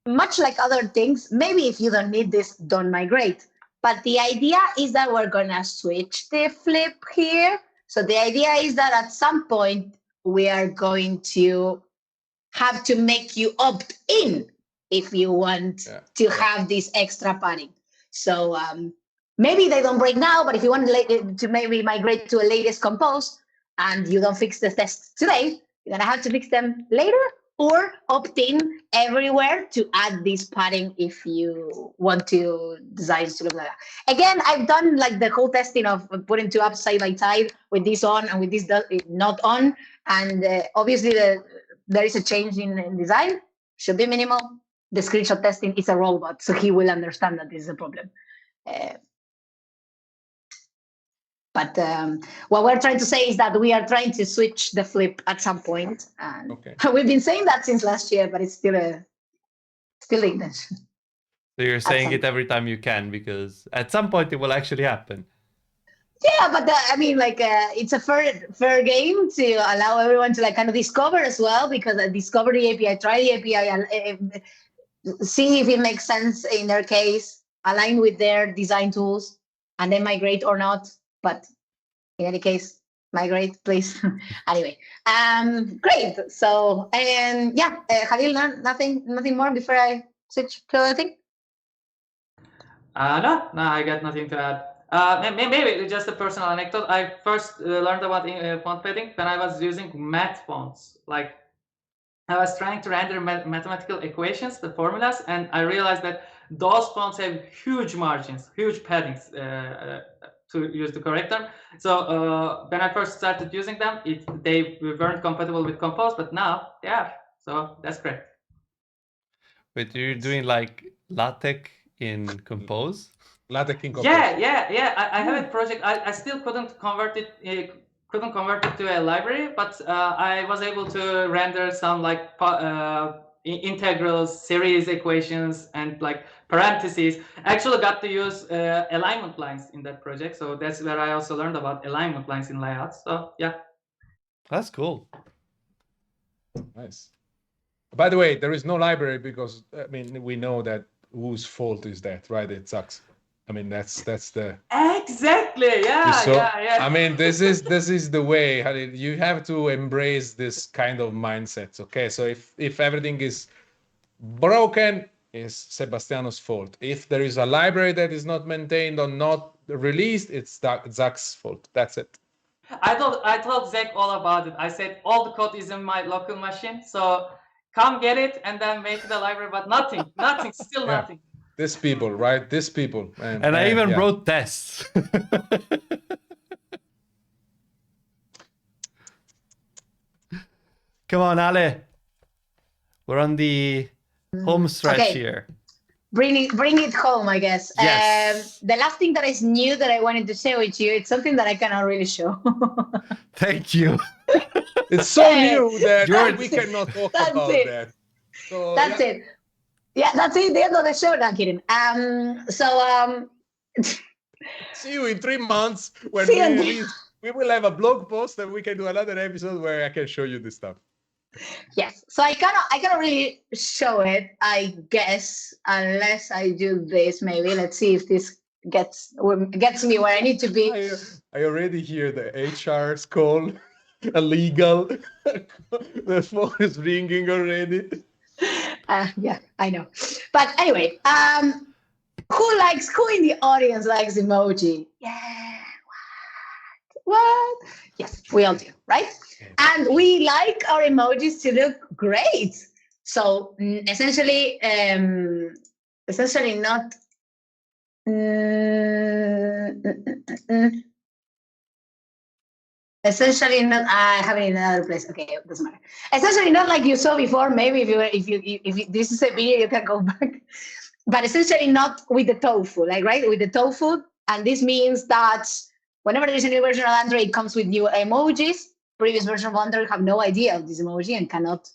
Speaker 2: much like other things, maybe if you don't need this, don't migrate. But the idea is that we're gonna switch the flip here. So the idea is that at some point we are going to have to make you opt in if you want to have this extra padding. So maybe they don't break now, but if you want to maybe migrate to a latest compose and you don't fix the tests today, you're gonna have to fix them later, or opt in everywhere to add this padding if you want to design to look like that. Again, I've done like the whole testing of putting two apps side by side with this on and with this not on. And obviously there is a change in design, should be minimal. The screenshot testing is a robot, so he will understand that this is a problem. But what we're trying to say is that we are trying to switch the flip at some point. And we've been saying that since last year, but it's still ignorant.
Speaker 1: So you're saying it every time you can, because at some point it will actually happen.
Speaker 2: Yeah, but it's a fair game to allow everyone to kind of discover as well, because discover the API, try the API, see if it makes sense in their case, align with their design tools, and then migrate or not. But in any case, migrate, please. Anyway, great. So, and Halil, nothing more before I switch to other thing?
Speaker 3: No, I got nothing to add. Maybe just a personal anecdote. I first learned about font padding when I was using math fonts. Like, I was trying to render mathematical equations, the formulas, and I realized that those fonts have huge margins, huge paddings, to use the correct term. So when I first started using them, they weren't compatible with Compose, but now they are. So that's great.
Speaker 1: Wait, you're doing like LaTeX in Compose?
Speaker 4: LaTeX in Compose.
Speaker 3: Yeah. I have a project. I still couldn't convert it to a library, but I was able to render some like integrals, series equations, and like parentheses. I actually got to use alignment lines in that project, so that's where I also learned about alignment lines in layouts. So yeah,
Speaker 1: that's cool.
Speaker 4: Nice. By the way, there is no library because we know that whose fault is that, right? It sucks. That's the
Speaker 3: exactly. Yeah.
Speaker 4: This is the way. You have to embrace this kind of mindsets. Okay, so if everything is broken, it's Sebastiano's fault. If there is a library that is not maintained or not released, it's Zach's fault. That's it.
Speaker 3: I told Zach all about it. I said all the code is in my local machine, so come get it and then make the library. But nothing, still nothing.
Speaker 4: These people, right? These people.
Speaker 1: And I even wrote tests. Come on, Ale. We're on the home stretch here.
Speaker 2: Bring it home, I guess.
Speaker 1: Yes.
Speaker 2: The last thing that is new that I wanted to share with you, it's something that I cannot really show.
Speaker 1: Thank you.
Speaker 4: It's so new that we cannot talk about that. So,
Speaker 2: that's it. Yeah, that's it. The end of the show. No, I'm kidding.
Speaker 4: See you in 3 months when we will have a blog post and we can do another episode where I can show you this stuff.
Speaker 2: Yes. So I cannot really show it, I guess, unless I do this. Maybe let's see if this gets me where I need to be.
Speaker 4: I already hear the HR's call, illegal. The phone is ringing already.
Speaker 2: Yeah, I know. But anyway, who in the audience likes emoji? Yeah. What? Yes, we all do, right? And we like our emojis to look great. So essentially not. Essentially not. I have it in another place. Okay, it doesn't matter. Essentially not like you saw before. Maybe if you this is a video, you can go back. But essentially not with the tofu, like right with the tofu, and this means that whenever there is a new version of Android, it comes with new emojis. Previous version of Android have no idea of this emoji and cannot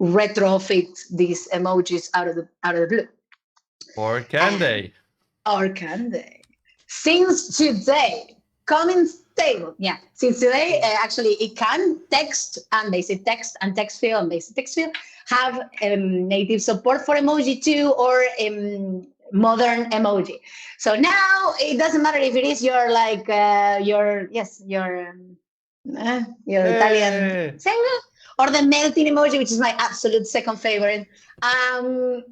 Speaker 2: retrofit these emojis out of the blue.
Speaker 1: Or can they?
Speaker 2: Or can they? Since today, coming stable. Yeah, since today, actually, it can text and basic text and text field and basic text field have native support for emoji too, or modern emoji. So now it doesn't matter if it is your like your Italian singer, or the melting emoji, which is my absolute second favorite,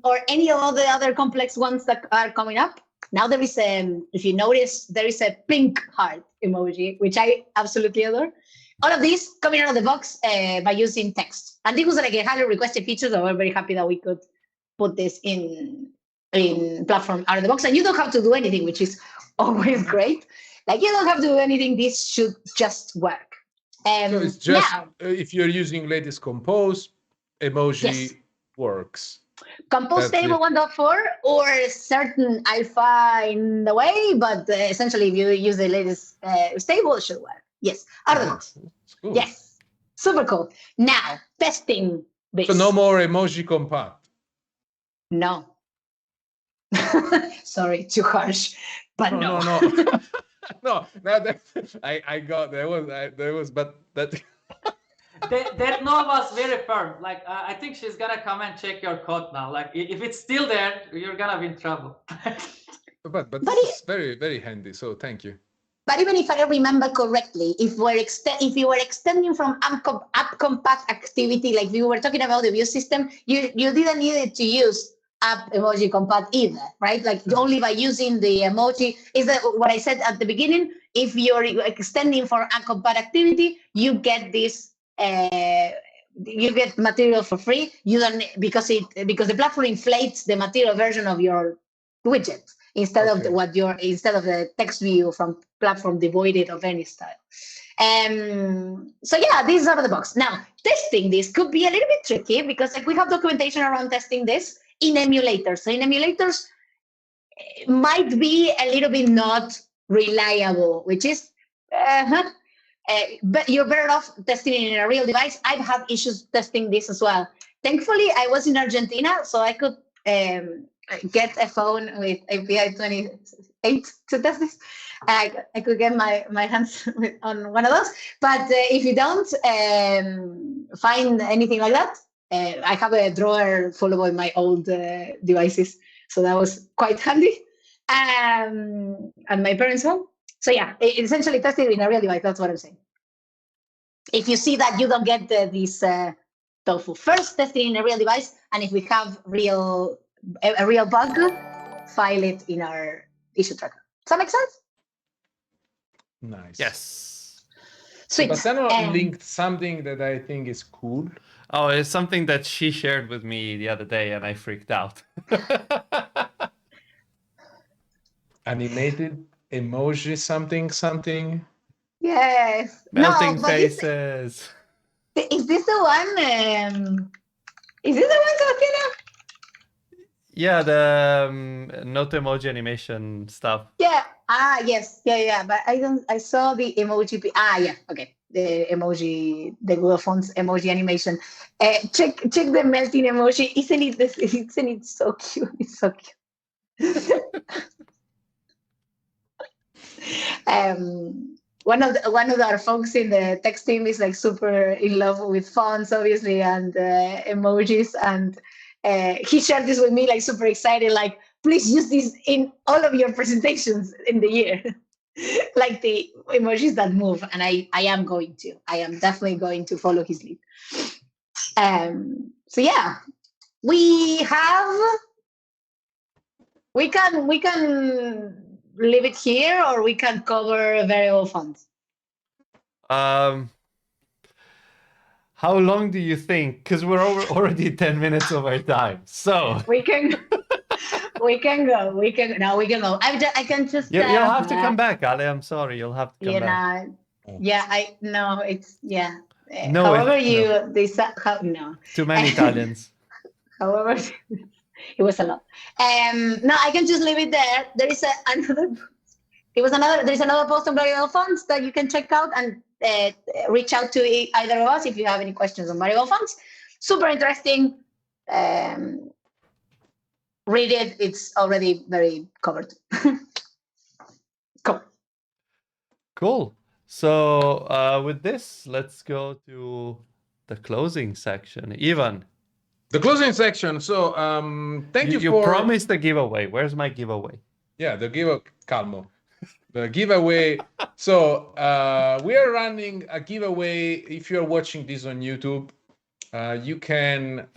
Speaker 2: or any of all the other complex ones that are coming up. Now there is if you notice, there is a pink heart emoji, which I absolutely adore. All of these coming out of the box by using text. And this was like a highly requested feature, so we're very happy that we could put this in platform out of the box. And you don't have to do anything, which is always great. Like you don't have to do anything. This should just work.
Speaker 4: So it's just now, if you're using latest Compose, emoji works.
Speaker 2: Compose Stable 1.4 or certain alpha in the way, but essentially if you use the latest stable, it should work. Yes, out of the box.
Speaker 4: Cool.
Speaker 2: Yes, super cool. Now, testing this.
Speaker 4: So no more emoji compat?
Speaker 2: No. Sorry, too harsh, but no.
Speaker 4: No, that I got there was but that
Speaker 3: that no was very firm. Like I think she's gonna come and check your code now. Like if it's still there, you're gonna be in trouble.
Speaker 4: but this is very, very handy. So thank you.
Speaker 2: But even if I remember correctly, if you were extending from app compat activity, like we were talking about the view system, you didn't need it to use app emoji compat either, right? Like only by using the emoji is that what I said at the beginning. If you're extending for app compat activity, you get this. You get material for free. You don't because the platform inflates the material version of your widget instead of the text view from platform devoid of any style. So yeah, this is out of the box. Now testing this could be a little bit tricky because like we have documentation around testing this in emulators. So in emulators, it might be a little bit not reliable, which is but you're better off testing it in a real device. I've had issues testing this as well. Thankfully, I was in Argentina, so I could get a phone with API 28 to test this. I could get my hands on one of those. But if you don't find anything like that, I have a drawer full of my old devices, so that was quite handy. And my parents' home. So yeah, essentially testing in a real device. That's what I'm saying. If you see that you don't get this tofu, first test it in a real device, and if we have a real bug, file it in our issue tracker. Does that make sense?
Speaker 4: Nice.
Speaker 1: Yes.
Speaker 2: Sweet.
Speaker 4: Sebastiano linked something that I think is cool.
Speaker 1: Oh, it's something that she shared with me the other day, and I freaked out.
Speaker 4: Animated emoji something.
Speaker 2: Yes.
Speaker 1: Melting faces.
Speaker 2: Is this the one? Is this the one, Sebastiano?
Speaker 1: Yeah, the note emoji animation stuff.
Speaker 2: Yeah. Yes. Yeah. But I saw the emoji. Yeah. Okay. The emoji, the Google Fonts emoji animation. Check the melting emoji. Isn't it so cute? It's so cute. One of our folks in the text team is like super in love with fonts, obviously, and emojis, and he shared this with me, like super excited, like please use this in all of your presentations in the year, like the emojis that move. And I am definitely going to follow his lead. So yeah, we can leave it here, or we can cover variable fonts.
Speaker 1: How long do you think? Because we're already 10 minutes over time. So
Speaker 2: We can go. We can go. I can just.
Speaker 1: you'll have to come back, Ale. I'm sorry. You'll have to come back.
Speaker 2: It's yeah.
Speaker 1: No,
Speaker 2: However,
Speaker 1: no.
Speaker 2: no.
Speaker 1: Too many Italians.
Speaker 2: However, it was a lot. No, I can just leave it there. There is there's another post on variable fonts that you can check out and reach out to either of us if you have any questions on variable fonts. Super interesting. Read it. It's already very covered. Cool.
Speaker 1: Cool. So with this, let's go to the closing section. Ivan.
Speaker 4: The closing section. So thank you
Speaker 1: You promised a giveaway. Where's my giveaway?
Speaker 4: Yeah, the calmo. The giveaway. So we are running a giveaway. If you're watching this on YouTube, you can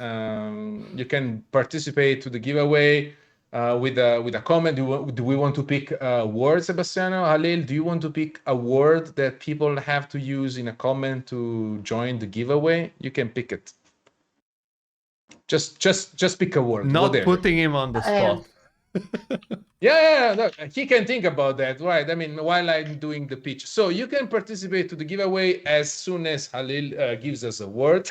Speaker 4: participate to the giveaway with a comment. Do we want to pick a word, Sebastiano? Halil, do you want to pick a word that people have to use in a comment to join the giveaway? You can pick it. Just pick a word.
Speaker 1: Not
Speaker 4: whatever.
Speaker 1: Putting him on the spot.
Speaker 4: Yeah, look, he can think about that, right? I mean, while I'm doing the pitch. So you can participate to the giveaway as soon as Halil gives us a word.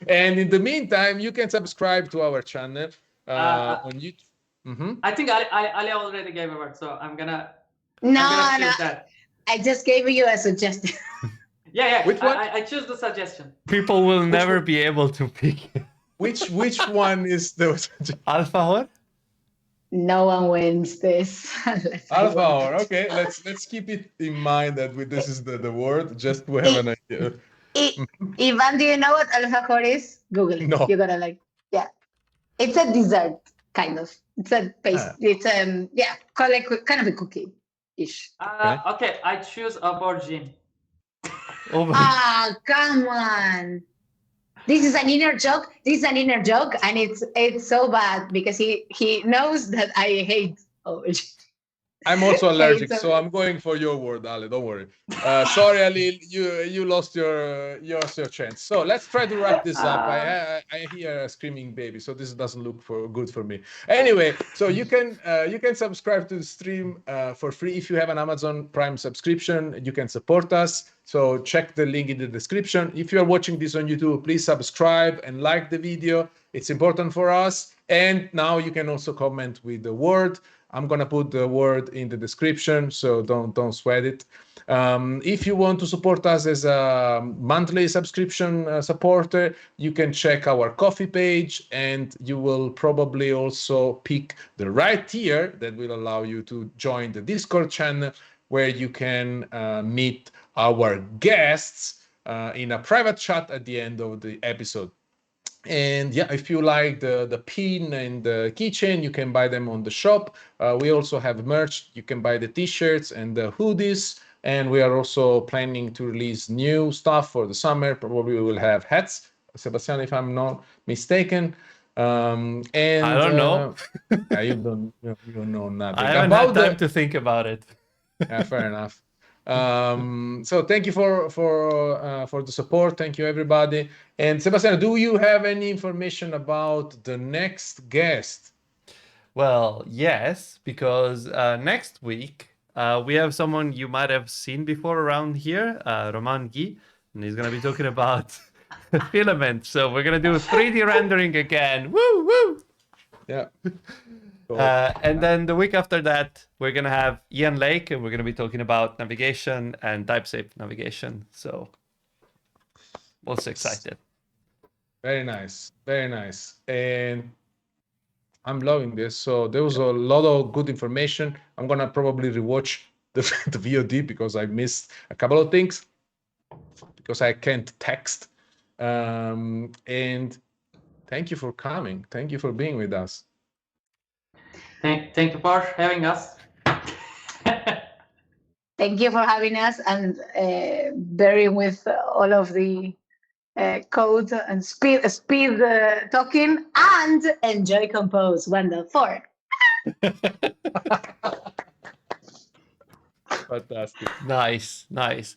Speaker 4: And in the meantime, you can subscribe to our channel on YouTube. Mm-hmm.
Speaker 3: I think Ali already gave a word, so I'm gonna
Speaker 2: choose
Speaker 3: that.
Speaker 2: I just gave you a suggestion.
Speaker 3: Yeah.
Speaker 4: Which one?
Speaker 3: I choose the suggestion.
Speaker 1: People will never be able to pick it.
Speaker 4: Which one is the
Speaker 1: Alfajor?
Speaker 2: No one wins this.
Speaker 4: Alfajor. Okay, let's keep it in mind that this is the word, just to have an idea.
Speaker 2: Ivan, do you know what alfajor is? Google it.
Speaker 4: No.
Speaker 2: You gotta it's a dessert, kind of. It's a paste. It's kind of a cookie-ish.
Speaker 3: Okay, I choose aubergine.
Speaker 2: Come on. This is an inner joke. And it's so bad because he knows that I hate aubergine.
Speaker 4: I'm also allergic, so I'm going for your word, Ale. Don't worry. Sorry, Ali, you lost your chance. So let's try to wrap this up. I hear a screaming baby, so this doesn't look good for me. Anyway, so you can subscribe to the stream for free if you have an Amazon Prime subscription. You can support us. So check the link in the description. If you are watching this on YouTube, please subscribe and like the video. It's important for us. And now you can also comment with the word. I'm gonna put the word in the description, so don't sweat it. If you want to support us as a monthly subscription supporter, you can check our Ko-fi page, and you will probably also pick the right tier that will allow you to join the Discord channel, where you can meet our guests in a private chat at the end of the episode. And yeah, if you like the pin and the keychain, you can buy them on the shop. We also have merch. You can buy the t-shirts and the hoodies. And we are also planning to release new stuff for the summer. Probably we will have hats, Sebastian, if I'm not mistaken. And
Speaker 1: I don't know.
Speaker 4: Yeah, you don't know nothing.
Speaker 1: I haven't had time to think about it.
Speaker 4: Yeah, fair enough. So thank you for the support. Thank you, everybody. And Sebastian, do you have any information about the next guest?
Speaker 1: Well, yes, because next week we have someone you might have seen before around here, Roman Guy, and he's going to be talking about filament. So we're going to do 3D rendering again. Woo, woo!
Speaker 4: Yeah.
Speaker 1: And then the week after that, we're going to have Ian Lake, and we're going to be talking about navigation and typesafe navigation. So also excited.
Speaker 4: Very nice. Very nice. And I'm loving this. So there was a lot of good information. I'm going to probably rewatch the VOD because I missed a couple of things because I can't text. And thank you for coming. Thank you for being with us.
Speaker 3: Thank you for having us.
Speaker 2: Thank you for having us and bearing with all of the code and speed talking, and enjoy Compose 1.4.
Speaker 4: Fantastic.
Speaker 1: Nice, nice.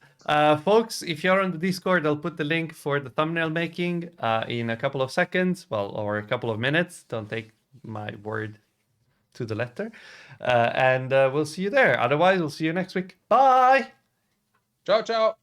Speaker 1: Folks, if you're on the Discord, I'll put the link for the thumbnail making in a couple of seconds, well, or a couple of minutes. Don't take my word to the letter. And we'll see you there. Otherwise, we'll see you next week. Bye!
Speaker 4: Ciao, ciao.